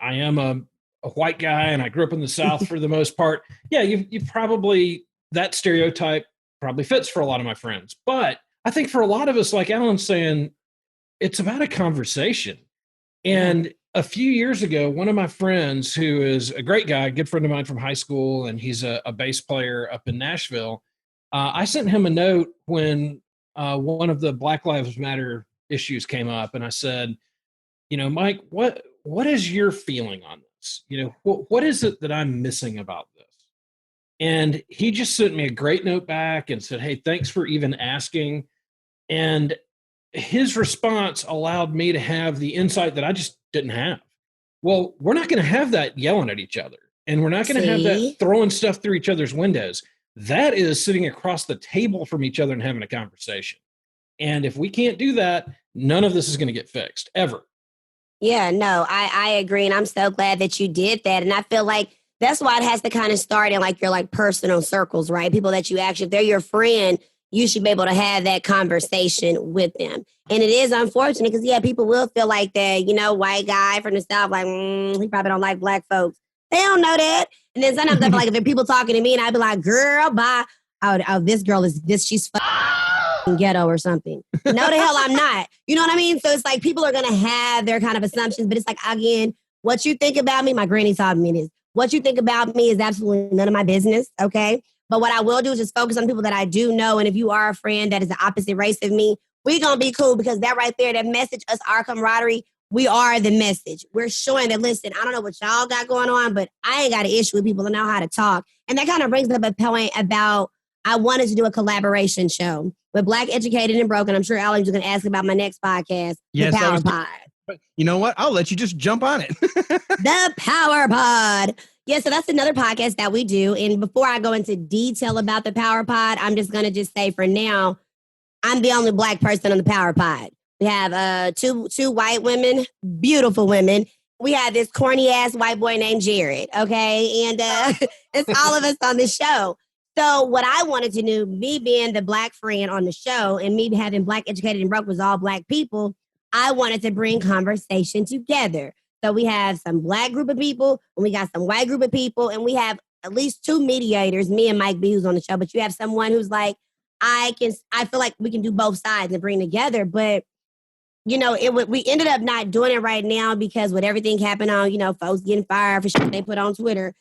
S5: am a white guy and I grew up in the South for the most part. Yeah, you probably, that stereotype probably fits for a lot of my friends. But I think for a lot of us, like Alan's saying, it's about a conversation. And a few years ago, one of my friends, who is a great guy, a good friend of mine from high school, and he's a bass player up in Nashville, I sent him a note when one of the Black Lives Matter issues came up, and I said, you know, Mike, what is your feeling on this? You know, what is it that I'm missing about this? And he just sent me a great note back and said, hey, thanks for even asking. And his response allowed me to have the insight that I just didn't have. Well, we're not going to have that yelling at each other, and we're not going to have that throwing stuff through each other's windows. That is sitting across the table from each other and having a conversation. And if we can't do that, none of this is going to get fixed, ever.
S6: Yeah, no, I agree. And I'm so glad that you did that. And I feel like that's why it has to kind of start in like your like personal circles, right? People that you actually, if they're your friend, you should be able to have that conversation with them. And it is unfortunate because, yeah, people will feel like that, you know, white guy from the South, like, he probably don't like Black folks. They don't know that. And then sometimes I feel like if there are people talking to me and I'd be like, girl, bye. Oh, this girl is this, she's ghetto or something. No, the hell I'm not. You know what I mean? So it's like people are going to have their kind of assumptions, but it's like, again, what you think about me, my granny taught me this. What you think about me is absolutely none of my business, okay? But what I will do is just focus on people that I do know. And if you are a friend that is the opposite race of me, we're going to be cool because that right there, that message, us, our camaraderie, we are the message. We're showing that, listen, I don't know what y'all got going on, but I ain't got an issue with people that know how to talk. And that kind of brings up a point about I wanted to do a collaboration show with Black, Educated, and Broken. I'm sure Alan's going to ask about my next podcast, The Power Pod.
S4: You know what? I'll let you just jump on it.
S6: The Power Pod. Yeah, so that's another podcast that we do. And before I go into detail about the Power Pod, I'm just going to just say for now, I'm the only Black person on the Power Pod. We have two white women, beautiful women. We have this corny ass white boy named Jared, okay? And it's all of us on the show. So what I wanted to do, me being the Black friend on the show and me having Black, Educated, and Broke was all Black people, I wanted to bring conversation together. So we have some Black group of people, and we got some white group of people, and we have at least 2 mediators, me and Mike B, who's on the show, but you have someone who's like, I feel like we can do both sides and bring together. But, we ended up not doing it right now because with everything happening on, folks getting fired for shit they put on Twitter,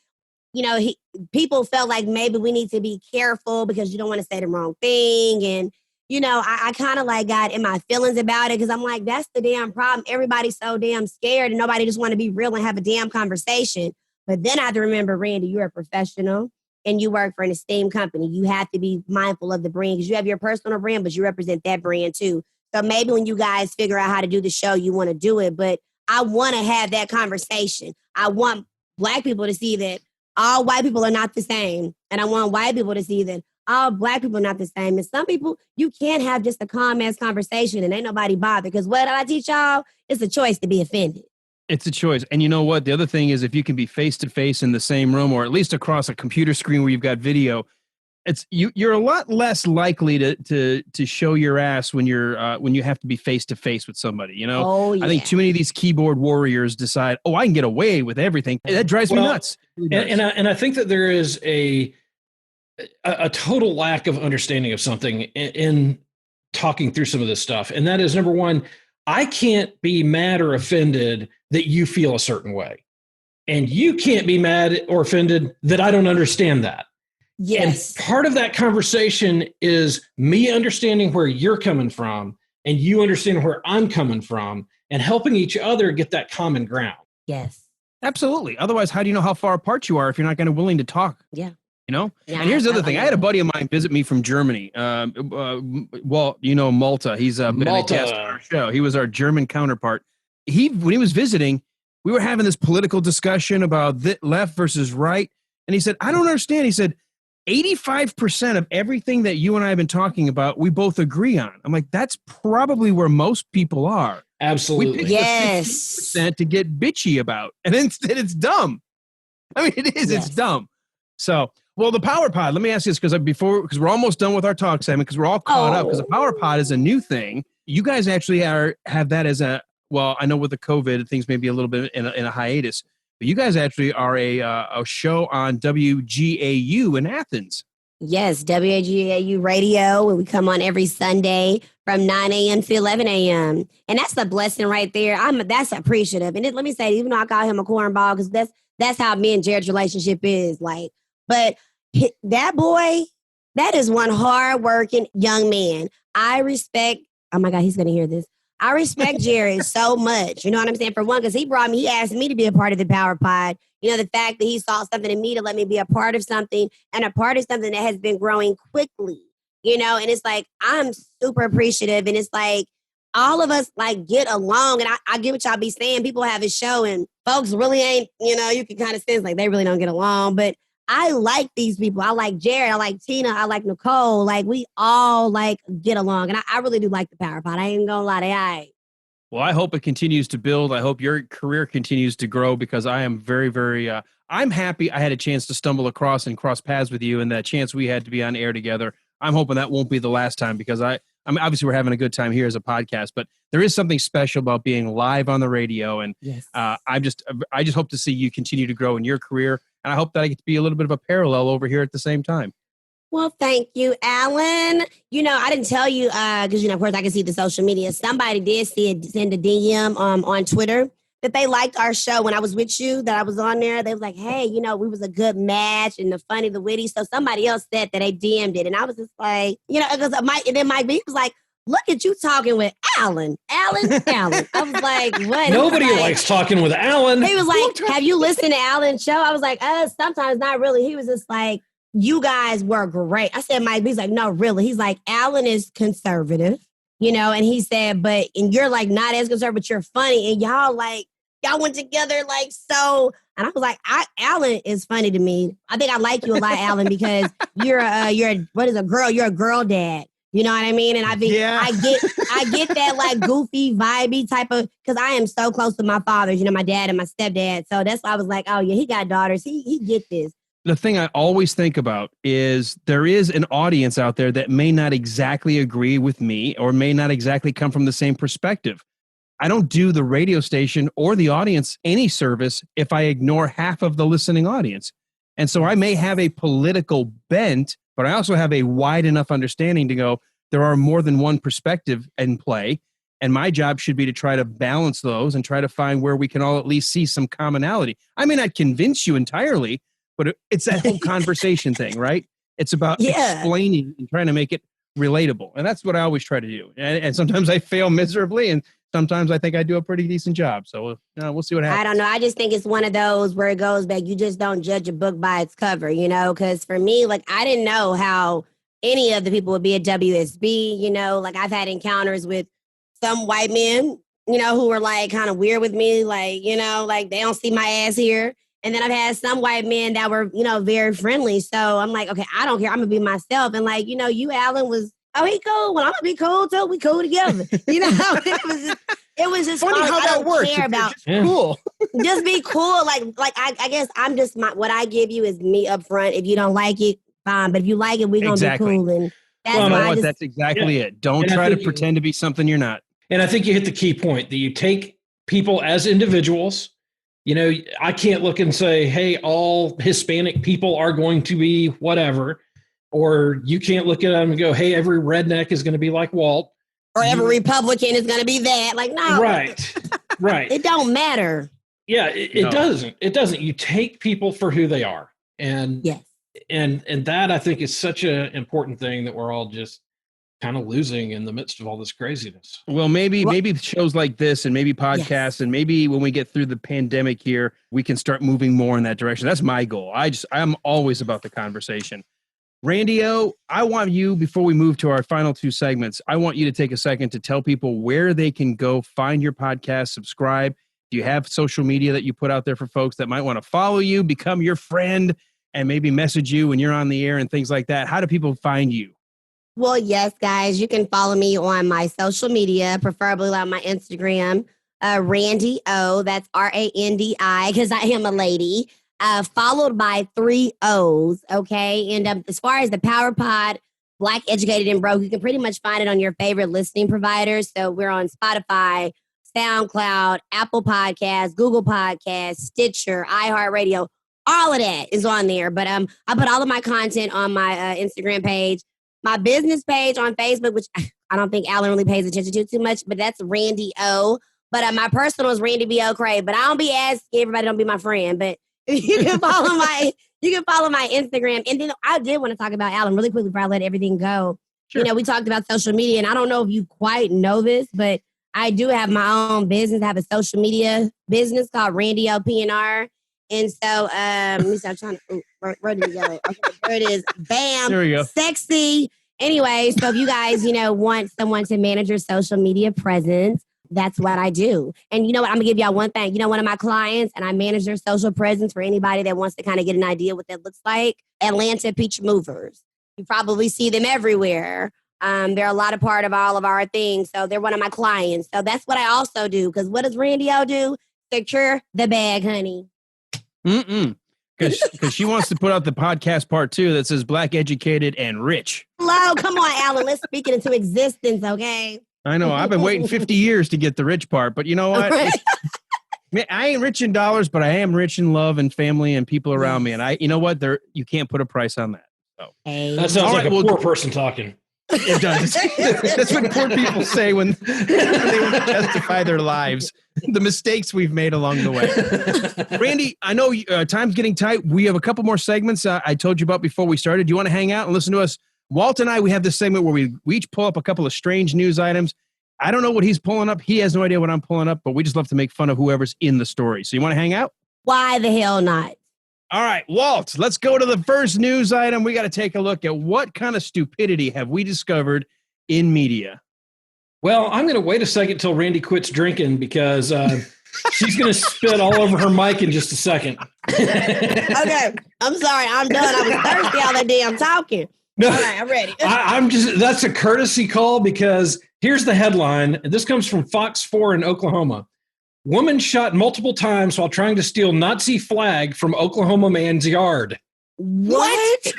S6: people felt like maybe we need to be careful because you don't want to say the wrong thing. And, I kind of like got in my feelings about it because I'm like, that's the damn problem. Everybody's so damn scared and nobody just want to be real and have a damn conversation. But then I have to remember, Randy, you're a professional and you work for an esteemed company. You have to be mindful of the brand because you have your personal brand, but you represent that brand too. So maybe when you guys figure out how to do the show, you want to do it. But I want to have that conversation. I want Black people to see that all white people are not the same. And I want white people to see that all Black people are not the same. And some people, you can't have just a calm ass conversation and ain't nobody bothered. Because what did I teach y'all? It's a choice to be offended.
S4: It's a choice. And you know what? The other thing is if you can be face to face in the same room or at least across a computer screen where you've got video, you're a lot less likely to show your ass when you have to be face to face with somebody,
S6: Oh, yeah.
S4: I think too many of these keyboard warriors decide, I can get away with everything. That drives me nuts.
S5: And I think that there is a total lack of understanding of something in talking through some of this stuff. And that is, number one, I can't be mad or offended that you feel a certain way. And you can't be mad or offended that I don't understand that.
S6: Yes.
S5: And part of that conversation is me understanding where you're coming from and you understand where I'm coming from and helping each other get that common ground.
S6: Yes.
S4: Absolutely. Otherwise, how do you know how far apart you are if you're not going to willing to talk?
S6: Yeah.
S4: Yeah, and here's the other thing. I had a buddy of mine visit me from Germany. Walt, Malta. He's been a guest on our show. He was our German counterpart. When he was visiting, we were having this political discussion about left versus right. And he said, I don't understand. He said, 85% of everything that you and I have been talking about, we both agree on. I'm like, that's probably where most people are.
S5: Absolutely.
S4: We pick the 50% to get bitchy about. And instead it's dumb. I mean, it is. Yes. It's dumb. So, well, the Power Pod, let me ask you this because we're almost done with our talk segment because we're all caught up because the Power Pod is a new thing. You guys actually have that as I know with the COVID, things may be a little bit in a hiatus, but you guys actually are a show on WGAU in Athens.
S6: Yes, WGAU Radio, and we come on every Sunday from 9 a.m. to 11 a.m. And that's a blessing right there. That's appreciative. And let me say, even though I call him a cornball, because that's how me and Jared's relationship is. But that boy, that is one hardworking young man. I respect, oh my God, he's going to hear this. I respect Jared so much. You know what I'm saying? For one, because he asked me to be a part of the Power Pod. The fact that he saw something in me to let me be a part of something and a part of something that has been growing quickly, and it's like, I'm super appreciative. And it's like, all of us get along. And I get what y'all be saying. People have a show and folks really ain't, you can kind of sense like they really don't get along. But I like these people. I like Jared. I like Tina. I like Nicole. We all get along. And I really do like the Power Pod. I ain't gonna lie to you.
S4: Well, I hope it continues to build. I hope your career continues to grow because I am very, very, I'm happy I had a chance to stumble across and cross paths with you and that chance we had to be on air together. I'm hoping that won't be the last time because I mean, obviously we're having a good time here as a podcast, but there is something special about being live on the radio. And yes. I just hope to see you continue to grow in your career. And I hope that I get to be a little bit of a parallel over here at the same time.
S6: Well, thank you, Alan. I didn't tell you because, of course, I can see the social media. Somebody did send a DM on Twitter that they liked our show when I was with you, that I was on there. They was like, hey, we was a good match and the funny, the witty. So somebody else said that they DM'd it. And I was just like, because and then Mike B was like, look at you talking with Alan. Alan. I was like, what?
S5: Nobody likes talking with Alan.
S6: He was like, have you listened to Alan's show? I was like, sometimes not really. He was just like, you guys were great. I said, Mike B's like, no, really. He's like, Alan is conservative, and he said, and you're not as conservative, but you're funny. And y'all went together so. And I was like, Alan is funny to me. I think I like you a lot, Alan, because you're a girl? You're a girl dad. You know what I mean? And I think I get that goofy, vibey type of, because I am so close to my fathers, my dad and my stepdad. So that's why I was like, oh yeah, he got daughters. He get this.
S4: The thing I always think about is there is an audience out there that may not exactly agree with me or may not exactly come from the same perspective. I don't do the radio station or the audience any service if I ignore half of the listening audience. And so I may have a political bent, but I also have a wide enough understanding to go, there are more than one perspective in play. And my job should be to try to balance those and try to find where we can all at least see some commonality. I may not convince you entirely, but it's that whole conversation thing, right? It's about explaining and trying to make it relatable. And that's what I always try to do. And sometimes I fail miserably, and sometimes I think I do a pretty decent job. So we'll see what happens.
S6: I don't know. I just think it's one of those where it goes back. You just don't judge a book by its cover, you know, because for me, like, I didn't know how any of the people would be at WSB, you know, like I've had encounters with some white men, you know, who were like kind of weird with me, like, you know, like they don't see my ass here. And then I've had some white men that were, you know, very friendly. So I'm like, okay, I don't care. I'm going to be myself. And like, you know, you, Alan, was, oh, he cool. Well, I'm going to be cool too. We cool together. You know, it was just
S4: funny how that works.
S6: Cool. Just be cool. Like I guess I'm just, what I give you is me up front. If you don't like it, fine. But if you like it, we're going to be cool. And that's
S4: exactly it. Don't try to pretend to be something you're not.
S5: And I think you hit the key point that you take people as individuals. You know, I can't look and say, hey, all Hispanic people are going to be whatever. Or you can't look at them and go, hey, every redneck is going to be like Walt.
S6: Or every Republican is going to be that. Like, no.
S5: Right.
S6: It don't matter.
S5: Yeah, it doesn't. It doesn't. You take people for who they are. And
S6: yes.
S5: And that, I think, is such an important thing that we're all just kind of losing in the midst of all this craziness.
S4: Well, maybe shows like this and maybe podcasts and maybe when we get through the pandemic here, we can start moving more in that direction. That's my goal. I'm always about the conversation. Randi-O, I want you, before we move to our final two segments, I want you to take a second to tell people where they can go find your podcast, subscribe. Do you have social media that you put out there for folks that might want to follow you, become your friend, and maybe message you when you're on the air and things like that? How do people find you?
S6: Well, yes, guys, you can follow me on my social media, preferably on my Instagram, Randi-O, that's Randi, because I am a lady, followed by 3 O's, okay? And as far as the Power Pod, Black, Educated, and Broke, you can pretty much find it on your favorite listening providers. So we're on Spotify, SoundCloud, Apple Podcasts, Google Podcasts, Stitcher, iHeartRadio, all of that is on there. But I put all of my content on my Instagram page. My business page on Facebook, which I don't think Alan really pays attention to too much, but that's Randi-O. But my personal is Randy B. O'Cray. But I don't be asking everybody, don't be my friend. But you can follow my Instagram. And then I did want to talk about Alan really quickly before I let everything go. Sure. You know, we talked about social media, and I don't know if you quite know this, but I do have my own business. I have a social media business called Randi-O PNR. And so, let me start trying to, where did we go? Okay, there it is. Bam.
S4: There we go.
S6: Sexy. Anyway, so if you guys, you know, want someone to manage your social media presence, that's what I do. And you know what? I'm going to give y'all one thing. You know, one of my clients, and I manage their social presence for anybody that wants to kind of get an idea what that looks like. Atlanta Peach Movers. You probably see them everywhere. They're a lot of part of all of our things. So they're one of my clients. So that's what I also do. Because what does Randi-O do? Secure the bag, honey.
S4: Because she wants to put out the podcast part 2 that says Black, Educated, and Rich.
S6: Hello, come on, Alan. Let's speak it into existence, okay?
S4: I know. I've been waiting 50 years to get the rich part, but you know what? I ain't rich in dollars, but I am rich in love and family and people around me. And you know what? You can't put a price on that. So.
S5: That sounds like a poor person talking.
S4: It does. That's what poor people say when they want to justify their lives, the mistakes we've made along the way. Randy, I know time's getting tight. We have a couple more segments I told you about before we started. Do you want to hang out and listen to us? Walt and I, we have this segment where we each pull up a couple of strange news items. I don't know what he's pulling up. He has no idea what I'm pulling up, but we just love to make fun of whoever's in the story. So you want to hang out?
S6: Why the hell not?
S4: All right, Walt, let's go to the first news item. We got to take a look at what kind of stupidity have we discovered in media.
S5: Well, I'm going to wait a second till Randy quits drinking because she's going to spit all over her mic in just a second.
S6: Okay, I'm sorry. I'm done. I was thirsty all that damn talking.
S5: No,
S6: all right, I'm ready.
S5: That's a courtesy call because here's the headline. This comes from Fox 4 in Oklahoma. Woman shot multiple times while trying to steal Nazi flag from Oklahoma man's yard.
S6: What?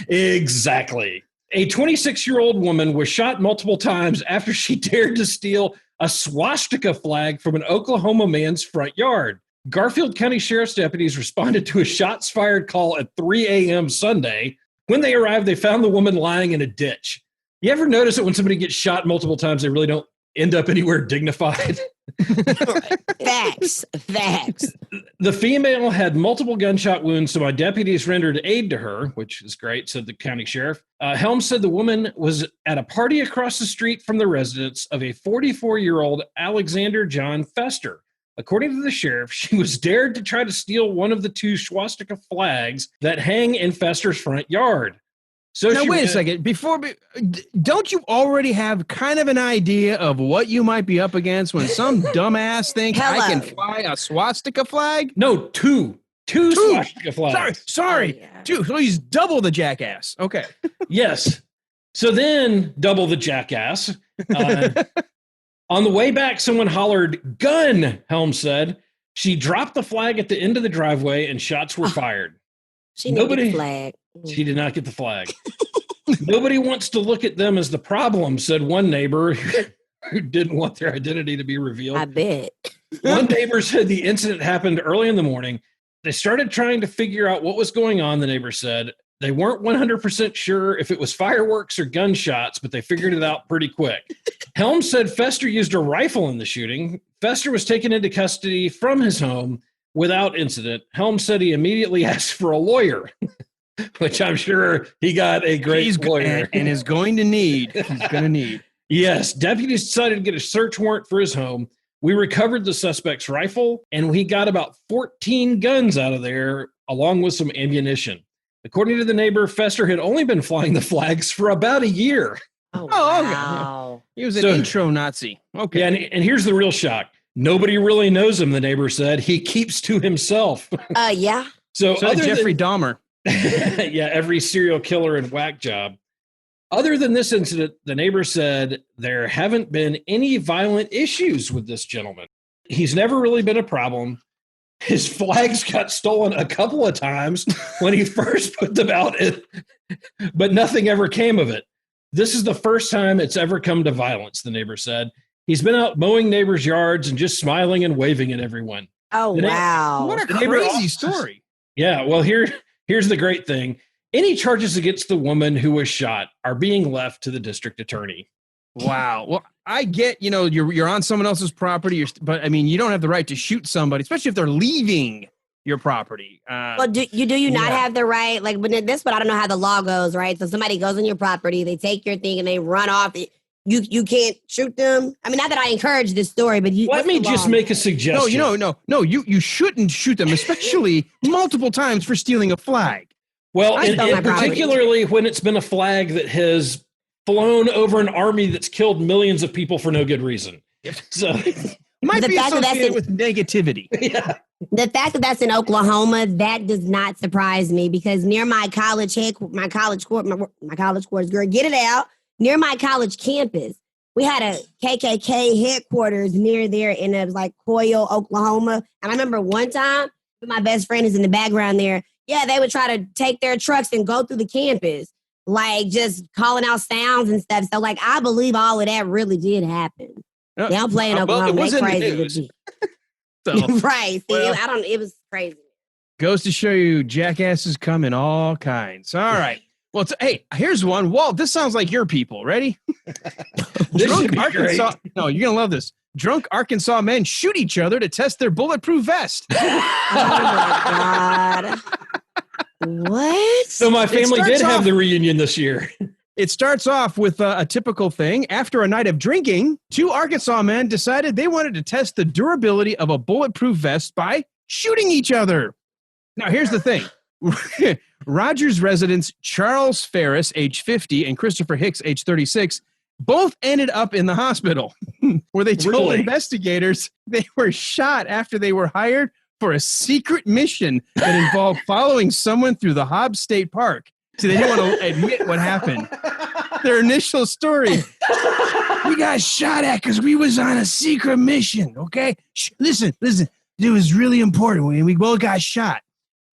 S5: Exactly. A 26-year-old woman was shot multiple times after she dared to steal a swastika flag from an Oklahoma man's front yard. Garfield County Sheriff's deputies responded to a shots fired call at 3 a.m. Sunday. When they arrived, they found the woman lying in a ditch. You ever notice that when somebody gets shot multiple times, they really don't end up anywhere dignified?
S6: Facts.
S5: The female had multiple gunshot wounds, so my deputies rendered aid to her, which is great, said the county sheriff. Helms said the woman was at a party across the street from the residence of a 44-year-old Alexander John Fester. According to the sheriff, she was dared to try to steal one of the 2 swastika flags that hang in Fester's front yard. So
S4: now, wait a second. Don't you already have kind of an idea of what you might be up against when some dumbass thinks I can fly a swastika flag?
S5: No, two swastika flags.
S4: Sorry.
S6: Oh, yeah.
S4: 2. So he's double the jackass. Okay.
S5: Yes. So then, double the jackass. On the way back, someone hollered, "Gun," Helms said. She dropped the flag at the end of the driveway and shots were fired.
S6: She didn't get the flag.
S5: She did not get the flag. Nobody wants to look at them as the problem, said one neighbor who didn't want their identity to be revealed.
S6: I bet.
S5: One neighbor said the incident happened early in the morning. They started trying to figure out what was going on, the neighbor said. They weren't 100% sure if it was fireworks or gunshots, but they figured it out pretty quick. Helms said Fester used a rifle in the shooting. Fester was taken into custody from his home without incident. Helms said he immediately asked for a lawyer, which I'm sure he got a great lawyer.
S4: And is going to need. He's going to need.
S5: Yes, deputies decided to get a search warrant for his home. We recovered the suspect's rifle, and we got about 14 guns out of there, along with some ammunition. According to the neighbor, Fester had only been flying the flags for about a year.
S6: Oh,
S4: wow.
S6: okay.
S4: He was an intro Nazi. Okay.
S5: Yeah, and here's the real shock. Nobody really knows him, the neighbor said. He keeps to himself.
S6: Yeah.
S5: So other
S4: Jeffrey Dahmer.
S5: Yeah, every serial killer and whack job. Other than this incident, the neighbor said there haven't been any violent issues with this gentleman. He's never really been a problem. His flags got stolen a couple of times when he first put them out, but nothing ever came of it. This is the first time it's ever come to violence, the neighbor said. He's been out mowing neighbors' yards and just smiling and waving at everyone.
S6: Oh, wow.
S4: What a crazy story.
S5: Yeah, well, here's the great thing. Any charges against the woman who was shot are being left to the district attorney.
S4: Wow. Well, I get, you're on someone else's property, but I mean, you don't have the right to shoot somebody, especially if they're leaving your property.
S6: Well, do you not have the right? Like, but this, but I don't know how the law goes, right? So somebody goes on your property, they take your thing, and they run off. You can't shoot them. I mean, not that I encourage this story, but
S5: let me just make a suggestion.
S4: No. You shouldn't shoot them, especially multiple times for stealing a flag.
S5: Well, and particularly when it's been a flag that has flown over an army that's killed millions of people for no good reason. So
S4: might be associated with negativity.
S5: Yeah.
S6: The fact that that's in Oklahoma, that does not surprise me because near my college court, girl, get it out. Near my college campus, we had a KKK headquarters near there in it was like Coyle, Oklahoma. And I remember one time, my best friend is in the background there. Yeah, they would try to take their trucks and go through the campus, like just calling out sounds and stuff. So, like, I believe all of that really did happen. They don't play in Oklahoma.
S4: Well,
S6: They're crazy.
S4: So,
S6: right. See, it was crazy.
S4: Goes to show you jackasses come in all kinds. All right. Well, hey, here's one. Walt, this sounds like your people. Ready? Drunk Arkansas. No, you're going to love this. Drunk Arkansas men shoot each other to test their bulletproof vest.
S6: Oh, my God. What?
S5: So my family did have the reunion this year.
S4: It starts off with a typical thing. After a night of drinking, 2 Arkansas men decided they wanted to test the durability of a bulletproof vest by shooting each other. Now, here's the thing. Rogers residents Charles Ferris, age 50, and Christopher Hicks, age 36, both ended up in the hospital where they told investigators they were shot after they were hired for a secret mission that involved following someone through the Hobbs State Park. So they didn't want to admit what happened. Their initial story, we got shot at because we was on a secret mission, okay? Listen, it was really important. We both got shot.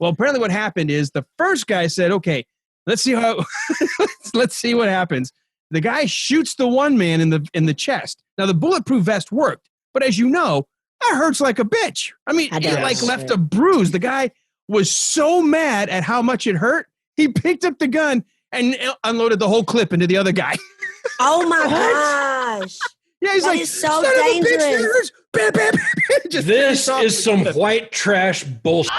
S4: Well, apparently what happened is the first guy said, okay, let's see what happens. The guy shoots the one man in the chest. Now, the bulletproof vest worked, but as you know, that hurts like a bitch. I mean, it like left a bruise. The guy was so mad at how much it hurt, he picked up the gun and unloaded the whole clip into the other guy.
S6: Oh my gosh.
S4: Yeah, he's
S6: that
S4: like,
S6: is so dangerous.
S4: Bam, bam, bam.
S5: This is some white trash bullshit.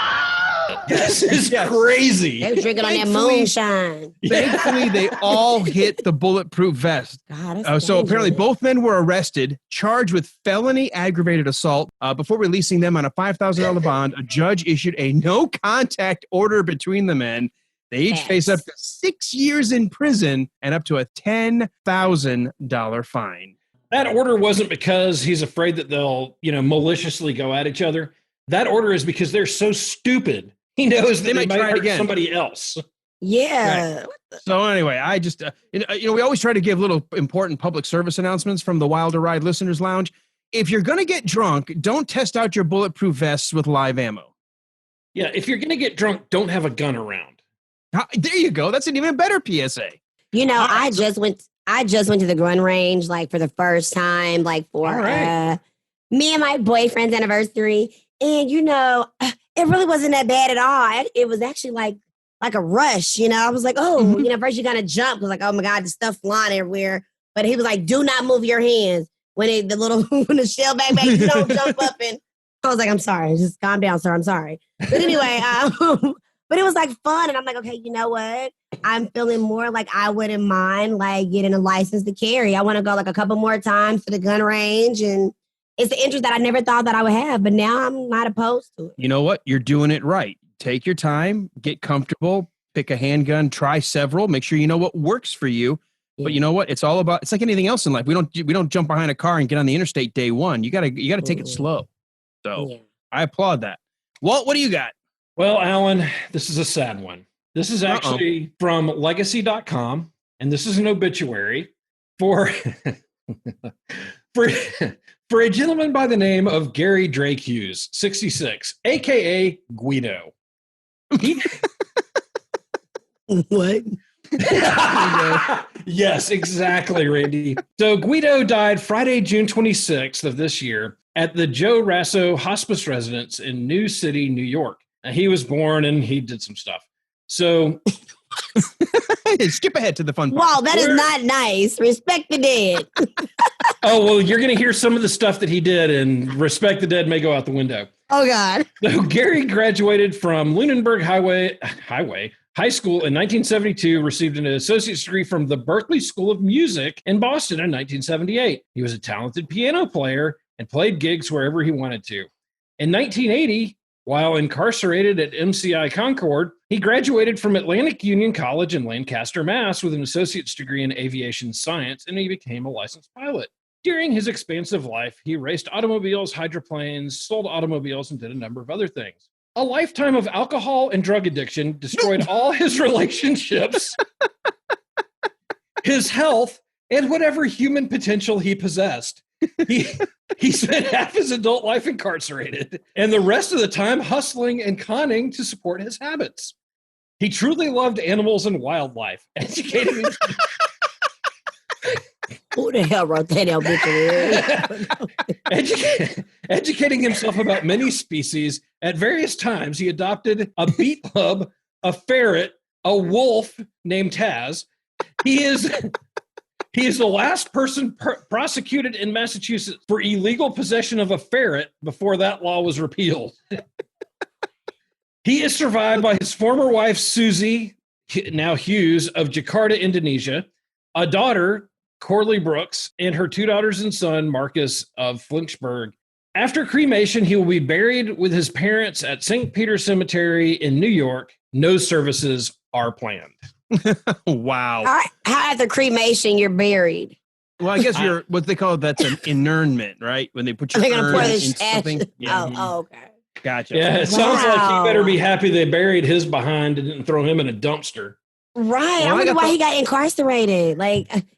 S5: This is crazy.
S6: They were drinking on that moonshine.
S4: Thankfully, they all hit the bulletproof vest.
S6: God,
S4: so apparently both men were arrested, charged with felony aggravated assault. Before releasing them on a $5,000 bond, a judge issued a no-contact order between the men. They each face up to 6 years in prison and up to a $10,000 fine.
S5: That order wasn't because he's afraid that they'll, maliciously go at each other. That order is because they're so stupid. He knows that they might hurt somebody else.
S6: Yeah.
S4: Right. So anyway, I just, we always try to give little important public service announcements from the Wilder Ride Listeners Lounge. If you're going to get drunk, don't test out your bulletproof vests with live ammo.
S5: Yeah, if you're going to get drunk, don't have a gun around.
S4: There you go. That's an even better PSA.
S6: I just went to the gun range for the first time, for me and my boyfriend's anniversary. And, it really wasn't that bad at all. It was actually like a rush, I was like, first you're going to jump. I was like, oh my God, the stuff flying everywhere. But he was like, do not move your hands. When the shell back, you don't jump up. And I was like, I'm sorry. Just calm down, sir. I'm sorry. But anyway, but it was fun. And I'm like, okay, you know what? I'm feeling more like I wouldn't mind getting a license to carry. I want to go a couple more times to the gun range. And it's the interest that I never thought that I would have, but now I'm not opposed to it.
S4: You know what? You're doing it right. Take your time, get comfortable, pick a handgun, try several, make sure you know what works for you. Yeah. But you know what? It's like anything else in life. We don't jump behind a car and get on the interstate day one. You gotta take it slow. So I applaud that. Walt, what do you got?
S5: Well, Alan, this is a sad one. This is actually from legacy.com, and this is an obituary for for a gentleman by the name of Gary Drake Hughes, 66, a.k.a. Guido.
S6: What?
S5: Yes, exactly, Randy. So Guido died Friday, June 26th of this year at the Joe Rasso Hospice Residence in New City, New York. Now, he was born and he did some stuff. So...
S4: Skip ahead to the fun part.
S6: Wow, that is not nice. Respect the dead.
S5: Oh, well, you're going to hear some of the stuff that he did, and respect the dead may go out the window.
S6: Oh, God.
S5: So Gary graduated from Lunenburg High School in 1972, received an associate's degree from the Berklee School of Music in Boston in 1978. He was a talented piano player and played gigs wherever he wanted to. In 1980, while incarcerated at MCI Concord, he graduated from Atlantic Union College in Lancaster, Mass. with an associate's degree in aviation science, and he became a licensed pilot. During his expansive life, he raced automobiles, hydroplanes, sold automobiles, and did a number of other things. A lifetime of alcohol and drug addiction destroyed all his relationships, his health, and whatever human potential he possessed. He spent half his adult life incarcerated and the rest of the time hustling and conning to support his habits. He truly loved animals and wildlife, educating
S6: Who the hell wrote that obituary?
S5: Educating himself about many species. At various times, he adopted a beat club, a ferret, a wolf named Taz. He is the last person prosecuted in Massachusetts for illegal possession of a ferret before that law was repealed. He is survived by his former wife, Susie, now Hughes, of Jakarta, Indonesia, a daughter, Corley Brooks, and her two daughters and son, Marcus of Flinchburg. After cremation, he will be buried with his parents at St. Peter's Cemetery in New York. No services are planned.
S4: Wow.
S6: How after cremation you're buried?
S4: Well, I guess you're what they call that's an inurnment, right? When they put your urn in something.
S6: Yeah. Oh, okay.
S4: Gotcha.
S5: Yeah, it sounds like he better be happy they buried his behind and didn't throw him in a dumpster.
S6: Right. Well, I wonder why he got incarcerated.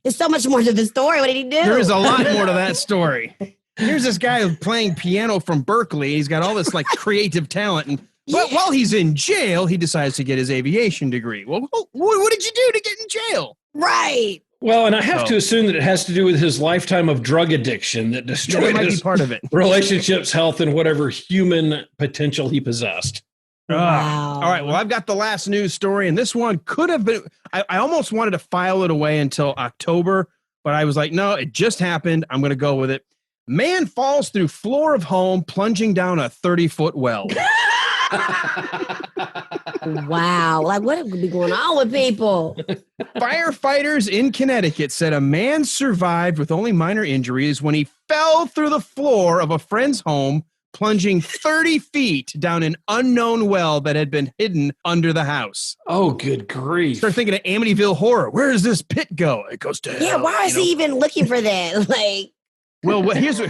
S6: There's so much more to the story. What did he do?
S4: There is a lot more to that story. Here's this guy playing piano from Berklee. He's got all this creative talent, and while he's in jail, he decides to get his aviation degree. Well, what did you do to get in jail?
S6: Right.
S5: Well, and I have to assume that it has to do with his lifetime of drug addiction that destroyed
S4: that might
S5: his
S4: be part of it.
S5: relationships, health, and whatever human potential he possessed.
S6: Wow.
S4: All right. Well, I've got the last news story, and this one could have been. I almost wanted to file it away until October, but I was like, no, it just happened. I'm going to go with it. Man falls through floor of home, plunging down a 30-foot well.
S6: Wow. Like, what would be going on with people?
S4: Firefighters in Connecticut said a man survived with only minor injuries when he fell through the floor of a friend's home, plunging 30 feet down an unknown well that had been hidden under the house.
S5: Oh, good grief.
S4: Start thinking of Amityville Horror. Where does this pit go? It goes to hell.
S6: Yeah, why is he even looking for that? Like,
S4: Well, here's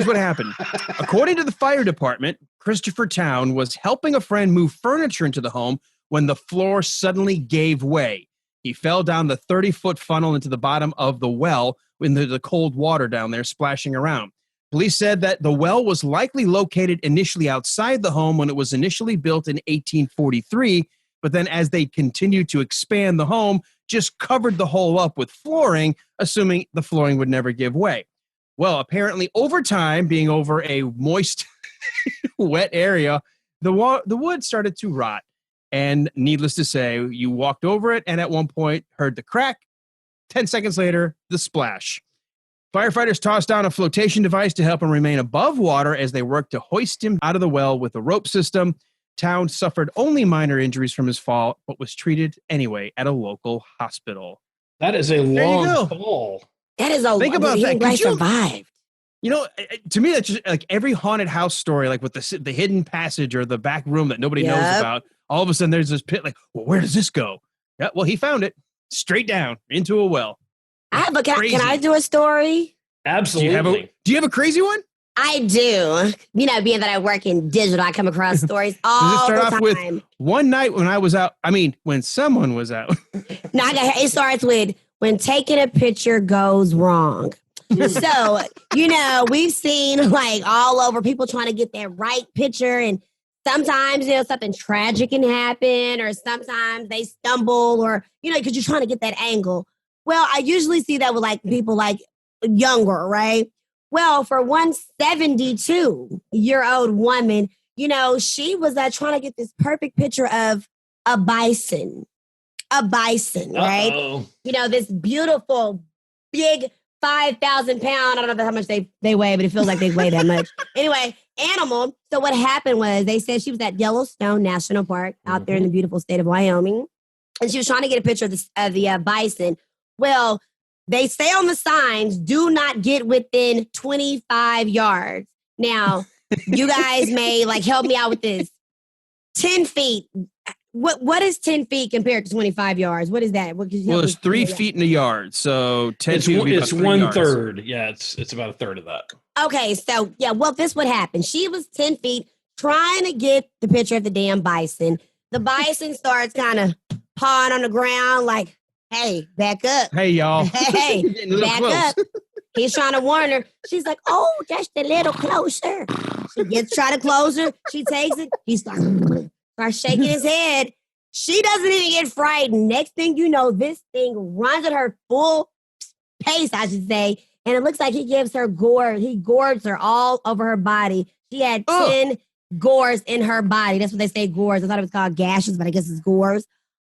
S4: what happened. According to the fire department, Christopher Town was helping a friend move furniture into the home when the floor suddenly gave way. He fell down the 30-foot funnel into the bottom of the well into the cold water down there splashing around. Police said that the well was likely located initially outside the home when it was initially built in 1843, but then as they continued to expand the home, just covered the hole up with flooring, assuming the flooring would never give way. Well, apparently over time, being over a moist, wet area, the wood started to rot. And needless to say, you walked over it and at one point heard the crack. 10 seconds later, the splash. Firefighters tossed down a flotation device to help him remain above water as they worked to hoist him out of the well with a rope system. Town suffered only minor injuries from his fall, but was treated anyway at a local hospital.
S5: That is a long fall.
S6: that is a
S4: Think about that. Could you-
S6: survived.
S4: You know, to me, that's just like every haunted house story, like with the hidden passage or the back room that nobody knows about. All of a sudden, there's this pit. Like, well, where does this go? Yeah, well, he found it straight down into a well.
S6: Can I do a story?
S5: Absolutely.
S4: Do you have a crazy one?
S6: I do. You know, being that I work in digital, I come across stories all the time.
S4: With one night when I was out? I mean, when someone was out.
S6: No, it starts with when taking a picture goes wrong. So, you know, we've seen like all over people trying to get that right picture. And sometimes, you know, something tragic can happen or sometimes they stumble or, you know, because you're trying to get that angle. Well, I usually see that with like people like younger, right? Well, for one 72-year-old woman, you know, she was trying to get this perfect picture of a bison, right?
S5: Uh-oh.
S6: You know, this beautiful, big 5,000 pound, I don't know how much they weigh, but it feels like they weigh that much. Anyway, animal. So what happened was they said she was at Yellowstone National Park out there in the beautiful state of Wyoming. And she was trying to get a picture of the bison. Well, they say on the signs, do not get within 25 yards. Now, you guys may like help me out with this. 10 feet. What is 10 feet compared to 25 yards? What is that?
S4: Well, it's 3 feet in a yard. So 10 feet would be
S5: it's
S4: about
S5: 1 third. Yeah, it's about a third of that.
S6: Okay, so yeah, well, this would happen. She was 10 feet trying to get the picture of the damn bison. The bison starts kind of pawing on the ground like, hey, back up.
S4: Hey, y'all.
S6: Hey, back up. He's trying to warn her. She's like, oh, just a little closer. She gets try to close her. She takes it. He starts shaking his head. She doesn't even get frightened. Next thing you know, this thing runs at her full pace, I should say. And it looks like he gives her gore. He gores her all over her body. She had 10 gores in her body. That's what they say, gores. I thought it was called gashes, but I guess it's gores.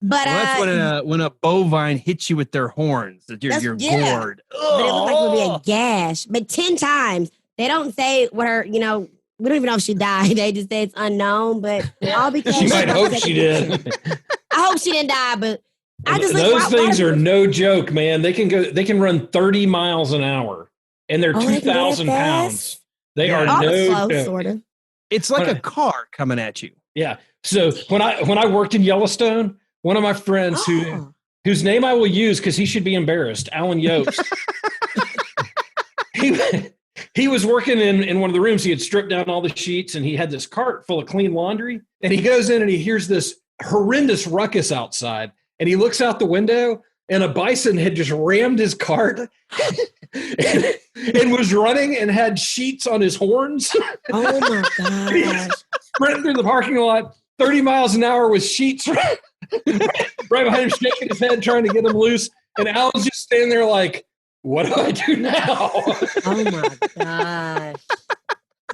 S6: But
S4: that's when a bovine hits you with their horns that you're gored.
S6: But it looks like it would be a gash. But 10 times. They don't say what her, you know, we don't even know if she died. They just say it's unknown, but all because
S5: she might hope she did.
S6: I hope she didn't die, but I just
S5: those things are no joke, man. They can run 30 miles an hour and they're 2,000 pounds. They are no joke.
S6: Sort of.
S4: It's like a car coming at you.
S5: Yeah. So when I worked in Yellowstone, one of my friends whose name I will use because he should be embarrassed, Alan Yost. He was working in one of the rooms. He had stripped down all the sheets and he had this cart full of clean laundry. And he goes in and he hears this horrendous ruckus outside. And he looks out the window and a bison had just rammed his cart and was running and had sheets on his horns.
S6: Oh my gosh.
S5: Sprinting through the parking lot, 30 miles an hour with sheets right behind him, shaking his head, trying to get him loose. And Alan's just standing there like, what do I do now?
S6: Oh my gosh.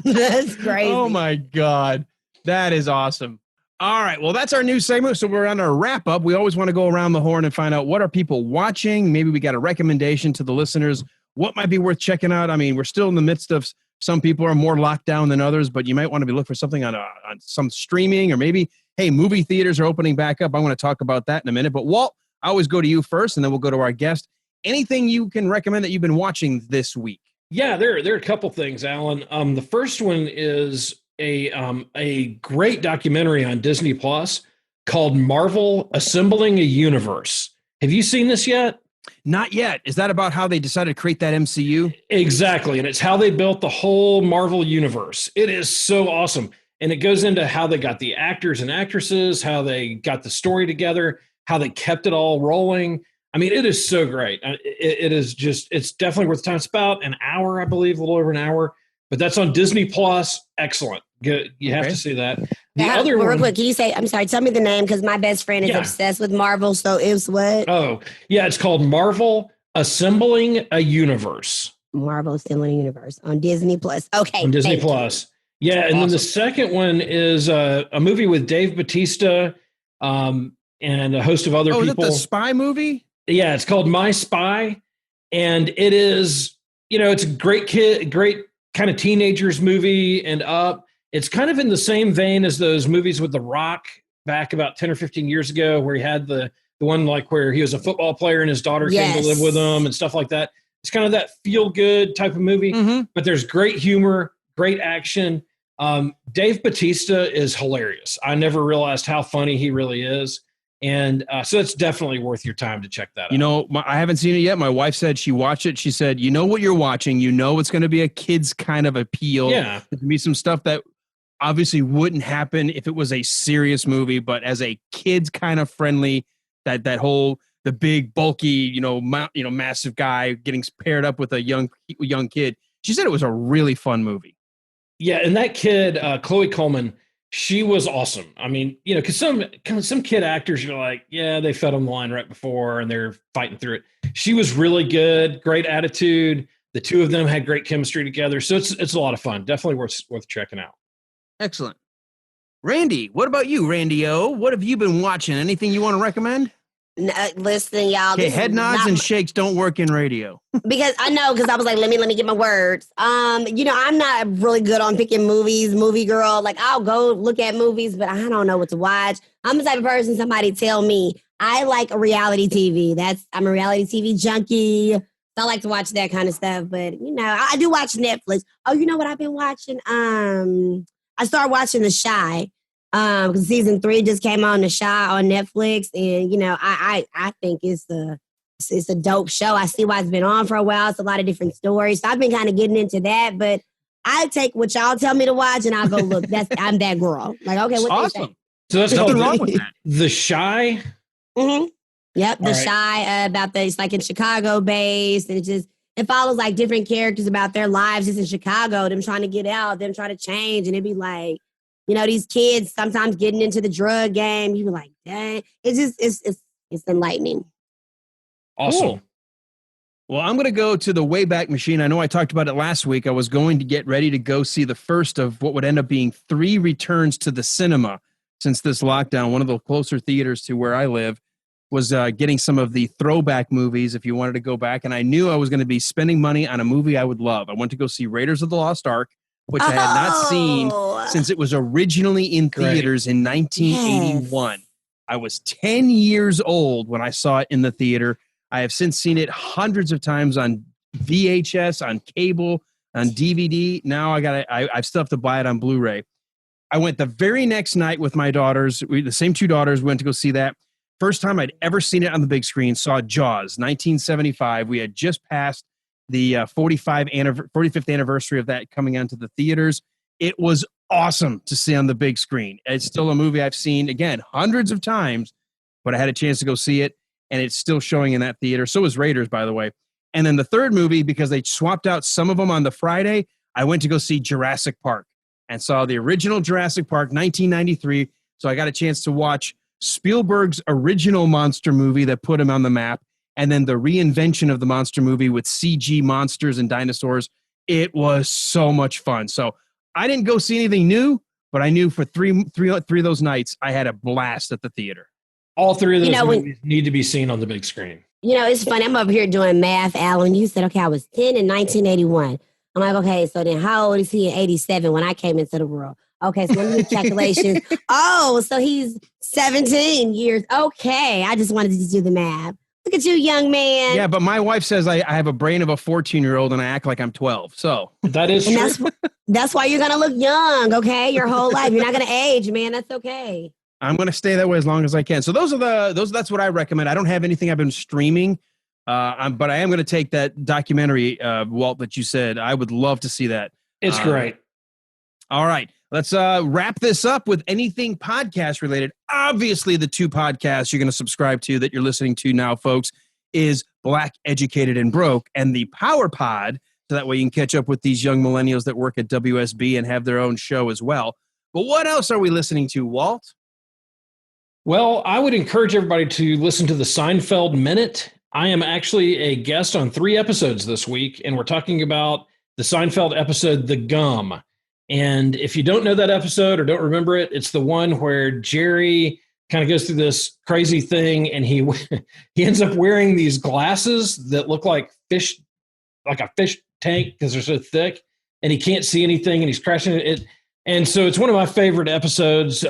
S6: That's crazy.
S4: Oh my God. That is awesome. All right. Well, that's our new segment. So we're on our wrap up. We always want to go around the horn and find out what are people watching. Maybe we got a recommendation to the listeners. What might be worth checking out? I mean, we're still in the midst of some people are more locked down than others, but you might want to be looking for something on some streaming or maybe, hey, movie theaters are opening back up. I want to talk about that in a minute. But Walt, I always go to you first, and then we'll go to our guest. Anything you can recommend that you've been watching this week?
S5: Yeah, there are a couple things, Alan. The first one is a great documentary on Disney Plus called Marvel Assembling a Universe. Have you seen this yet?
S4: Not yet. Is that about how they decided to create that MCU?
S5: Exactly. And it's how they built the whole Marvel universe. It is so awesome. And it goes into how they got the actors and actresses, how they got the story together, how they kept it all rolling. I mean, it is so great. It is just, it's definitely worth the time. It's about an hour, I believe, a little over an hour. But that's on Disney Plus. Excellent. Good. You have to see that. The other
S6: real
S5: one,
S6: quick, can you say, I'm sorry, tell me the name because my best friend is obsessed with Marvel. So it was what?
S5: Oh, yeah. It's called Marvel Assembling a Universe.
S6: Marvel Assembling Universe on Disney Plus. Okay.
S5: On Disney Plus. Yeah. And then the second one is a movie with Dave Bautista and a host of other people.
S4: Is it the spy movie?
S5: Yeah. It's called My Spy. And it is, it's a great kind of teenagers movie and up. It's kind of in the same vein as those movies with The Rock back about 10 or 15 years ago, where he had the one like where he was a football player and his daughter came to live with him and stuff like that. It's kind of that feel good type of movie, but there's great humor, great action. Dave Bautista is hilarious. I never realized how funny he really is. And so it's definitely worth your time to check that out.
S4: I haven't seen it yet. My wife said she watched it. She said, you know what you're watching. You know it's going to be a kid's kind of appeal.
S5: Yeah.
S4: There's going to be some stuff that obviously wouldn't happen if it was a serious movie, but as a kid's kind of friendly, that whole the big bulky massive guy getting paired up with a young kid. She said it was a really fun movie.
S5: Yeah, and that kid, Chloe Coleman, she was awesome. I mean, because some kid actors, you're like, yeah, they fed them the line right before and they're fighting through it. She was really good, great attitude. The two of them had great chemistry together, so it's a lot of fun. Definitely worth checking out.
S4: Excellent. Randy, what about you, Randi-O? What have you been watching? Anything you want to recommend?
S6: No, listen, y'all.
S4: Okay, head nods and shakes don't work in radio.
S6: Because I was like, let me get my words. I'm not really good on picking movies, movie girl. Like I'll go look at movies, but I don't know what to watch. I'm the type of person somebody tell me I like a reality TV. I'm a reality TV junkie. So I like to watch that kind of stuff. But I do watch Netflix. Oh, you know what I've been watching? I started watching The Chi. Because season 3 just came on The Chi on Netflix, and I think it's a dope show. I see why it's been on for a while. It's a lot of different stories. So I've been kind of getting into that, but I take what y'all tell me to watch, and I'll go look. I'm that girl. Like, okay, what
S4: awesome.
S5: So that's
S4: nothing
S5: called
S4: wrong with that.
S5: The Chi.
S6: Mm-hmm. Yep, The
S5: All right.
S6: Chi about it's like in Chicago based, and it follows like different characters about their lives just in Chicago, them trying to get out, them trying to change, and it'd be like, these kids sometimes getting into the drug game. You be like, dang, it's enlightening.
S5: Awesome.
S4: Cool. Well, I'm going to go to the Wayback Machine. I know I talked about it last week. I was going to get ready to go see the first of what would end up being 3 returns to the cinema since this lockdown. One of the closer theaters to where I live was getting some of the throwback movies if you wanted to go back. And I knew I was going to be spending money on a movie I would love. I went to go see Raiders of the Lost Ark, which I had not seen since it was originally in theaters in 1981. Yes. I was 10 years old when I saw it in the theater. I have since seen it hundreds of times on VHS, on cable, on DVD. Now I still have to buy it on Blu-ray. I went the very next night with my daughters. The same 2 daughters went to go see that. First time I'd ever seen it on the big screen, saw Jaws, 1975. We had just passed the 45th anniversary of that coming onto the theaters. It was awesome to see on the big screen. It's still a movie I've seen, again, hundreds of times, but I had a chance to go see it, and it's still showing in that theater. So is Raiders, by the way. And then the third movie, because they swapped out some of them on the Friday, I went to go see Jurassic Park and saw the original Jurassic Park, 1993. So I got a chance to watch Spielberg's original monster movie that put him on the map. and then the reinvention of the monster movie with CG monsters and dinosaurs. It was so much fun. So I didn't go see anything new, but I knew for three of those nights, I had a blast at the theater.
S5: All three of those movies need to be seen on the big screen.
S6: It's funny. I'm over here doing math, Alan. You said, okay, I was 10 in 1981. I'm like, okay, so then how old is he in 87 when I came into the world? Okay, so let me do calculations. Oh, so he's 17 years. Okay, I just wanted to do the math. Look at you, young man.
S4: Yeah, but my wife says I have a brain of a 14-year-old and I act like I'm 12. So
S5: that is true.
S6: That's why you're going to look young, okay? Your whole life. You're not going to age, man. That's okay.
S4: I'm going to stay that way as long as I can. So that's what I recommend. I don't have anything I've been streaming, but I am going to take that documentary, Walt, that you said. I would love to see that.
S5: It's great.
S4: All right. Let's wrap this up with anything podcast related. Obviously, the two podcasts you're going to subscribe to that you're listening to now, folks, is Black, Educated, and Broke, and the Power Pod. So that way you can catch up with these young millennials that work at WSB and have their own show as well. But what else are we listening to, Walt?
S5: Well, I would encourage everybody to listen to the Seinfeld Minute. I am actually a guest on 3 episodes this week, and we're talking about the Seinfeld episode, The Gum. And if you don't know that episode or don't remember it, it's the one where Jerry kind of goes through this crazy thing, and he ends up wearing these glasses that look like fish, like a fish tank because they're so thick, and he can't see anything, and he's crashing it. And so it's one of my favorite episodes.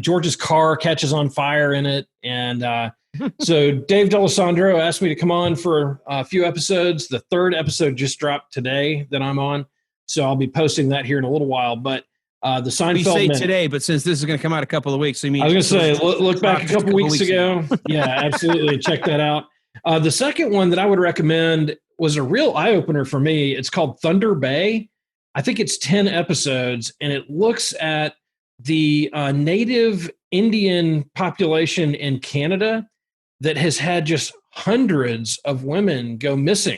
S5: George's car catches on fire in it. And so Dave D'Alessandro asked me to come on for a few episodes. The 3rd episode just dropped today that I'm on. So I'll be posting that here in a little while. But the Seinfeld
S4: We say
S5: Minute,
S4: today, but since this is going to come out a couple of weeks, so you mean
S5: I was going to say, look back a couple weeks ago. Yeah, absolutely. Check that out. The second one that I would recommend was a real eye-opener for me. It's called Thunder Bay. I think it's 10 episodes, and it looks at the native Indian population in Canada that has had just hundreds of women go missing,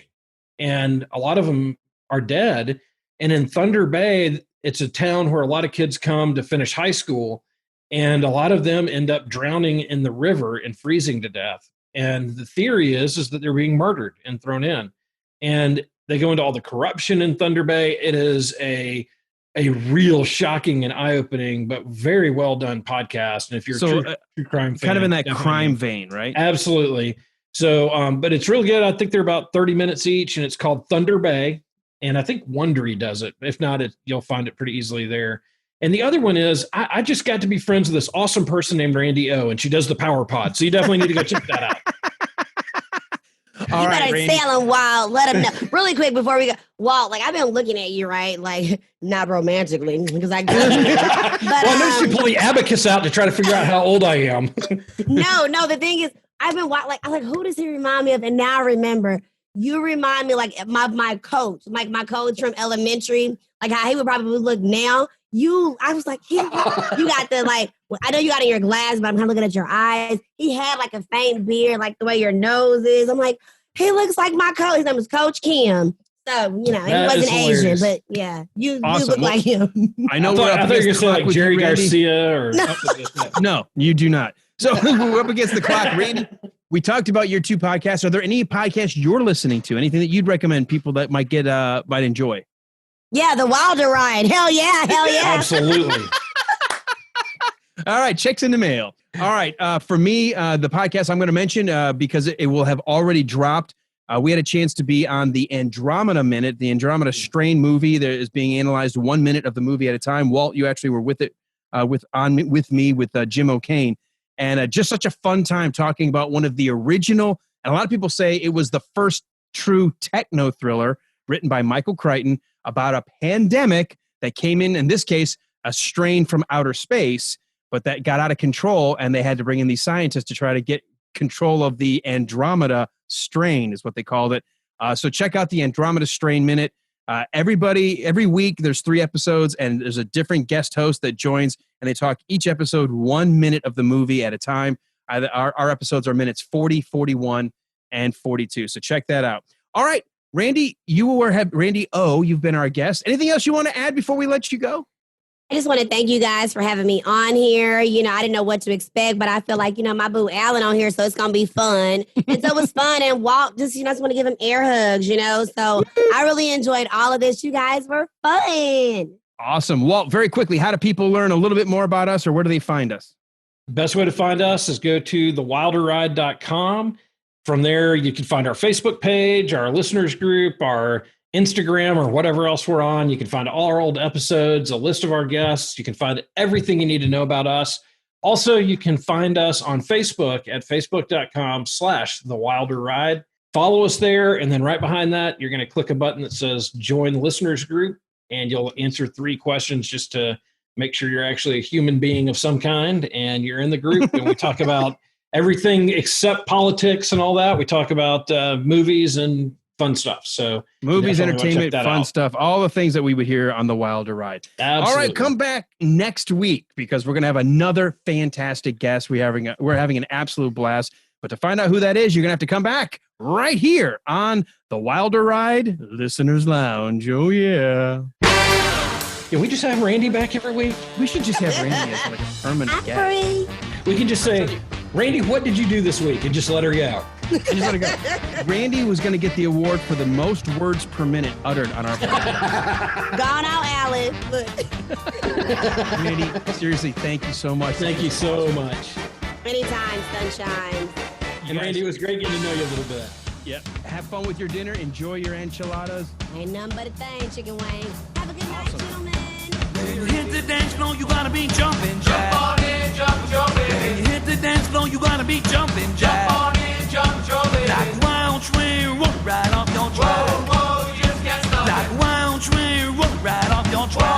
S5: and a lot of them are dead. And in Thunder Bay, it's a town where a lot of kids come to finish high school, and a lot of them end up drowning in the river and freezing to death. And the theory is that they're being murdered and thrown in. And they go into all the corruption in Thunder Bay. It is a real shocking and eye-opening, but very well done podcast. And if you're a true crime fan,
S4: kind of in that crime vein, right?
S5: Absolutely. So, but it's really good. I think they're about 30 minutes each, and it's called Thunder Bay. And I think Wondery does it. If not, you'll find it pretty easily there. And the other one is I just got to be friends with this awesome person named Randi-O, and she does the Power Pod. So you definitely need to go check that out.
S6: You better sail him, Walt. Let him know. Really quick before we go. Walt, I've been looking at you, right? Not romantically, because I but,
S5: I know you pull the abacus out to try to figure out how old I am.
S6: No, the thing is, I've been who does he remind me of? And now I remember, you remind me my coach, my coach from elementary, how he would probably look now. I was like, you got the I know you got in your glass, but I'm kind of looking at your eyes. He had a faint beard, the way your nose is. I'm like, he looks like my coach. His name was Coach Kim. So, he wasn't Asian, but yeah, you look like him.
S4: I know
S5: I thought you were going to say Jerry Garcia or
S4: No, you do not. So we're up against the clock. Randy, we talked about your 2 podcasts. Are there any podcasts you're listening to? Anything that you'd recommend people that might enjoy?
S6: Yeah, the Wilder Ride. Hell yeah.
S5: Absolutely.
S4: All right, checks in the mail. All right, for me, the podcast I'm going to mention, because it will have already dropped, we had a chance to be on the Andromeda Minute, the Andromeda Strain movie that is being analyzed 1 minute of the movie at a time. Walt, you actually were with it, with me with Jim O'Kane, and just such a fun time talking about one of the original, and a lot of people say it was the first true techno thriller written by Michael Crichton about a pandemic that came in this case, a strain from outer space, but that got out of control, and they had to bring in these scientists to try to get control of the Andromeda Strain, is what they called it. So check out the Andromeda Strain Minute. Every week, there's 3 episodes, and there's a different guest host that joins, and they talk each episode 1 minute of the movie at a time. Our episodes are minutes 40, 41, and 42. So check that out. All right, Randy, Randi-O, you've been our guest. Anything else you want to add before we let you go?
S6: I just want to thank you guys for having me on here. You know, I didn't know what to expect, but I feel like, you know, my boo Alan on here, so it's going to be fun. And so it was fun. And Walt, just, you know, I just want to give him air hugs, you know. So I really enjoyed all of this. You guys were fun.
S4: Awesome. Walt, very quickly, how do people learn a little bit more about us, or where do they find us?
S5: Best way to find us is go to thewilderride.com. From there, you can find our Facebook page, our listeners group, our Instagram, or whatever else we're on. You can find all our old episodes, a list of our guests. You can find everything you need to know about us. Also, you can find us on Facebook at facebook.com/thewilderride. Follow us there, and then right behind that, you're going to click a button that says Join Listeners Group, and you'll answer 3 questions just to make sure you're actually a human being of some kind, and you're in the group, and we talk about everything except politics and all that. We talk about movies and fun stuff. So
S4: movies, entertainment, fun stuff, all the things that we would hear on the Wilder Ride.
S5: Absolutely.
S4: All right, come back next week because we're going to have another fantastic guest. We're having an absolute blast. But to find out who that is, you're going to have to come back right here on the Wilder Ride Listeners Lounge. Oh, yeah.
S5: Can we just have Randy back every week?
S4: We should just have Randy as like a permanent guest.
S5: We can just say, Randy, what did you do this week? And just let her go.
S4: Randy was going to get the award for the most words per minute uttered on our podcast.
S6: Gone out, Alan. Look.
S4: Randy, seriously, thank you so much.
S5: Thank you so much.
S6: Anytime, sunshine.
S5: And Randy, it was great getting to know you a little bit.
S4: Yep. Have fun with your dinner. Enjoy your enchiladas.
S6: Ain't nothing but a thing, chicken wings. Have a good night, gentlemen.
S7: When you hit the dance floor, you gotta be jumping jack.
S8: Jump on in, jump in.
S7: When you hit the dance floor, you gotta be jumping jack.
S8: Jump on in, jump in.
S7: Like a wild train, roll right off your track.
S8: Whoa, whoa, you just can't stop
S7: Like
S8: it.
S7: a wild train, roll right off your track.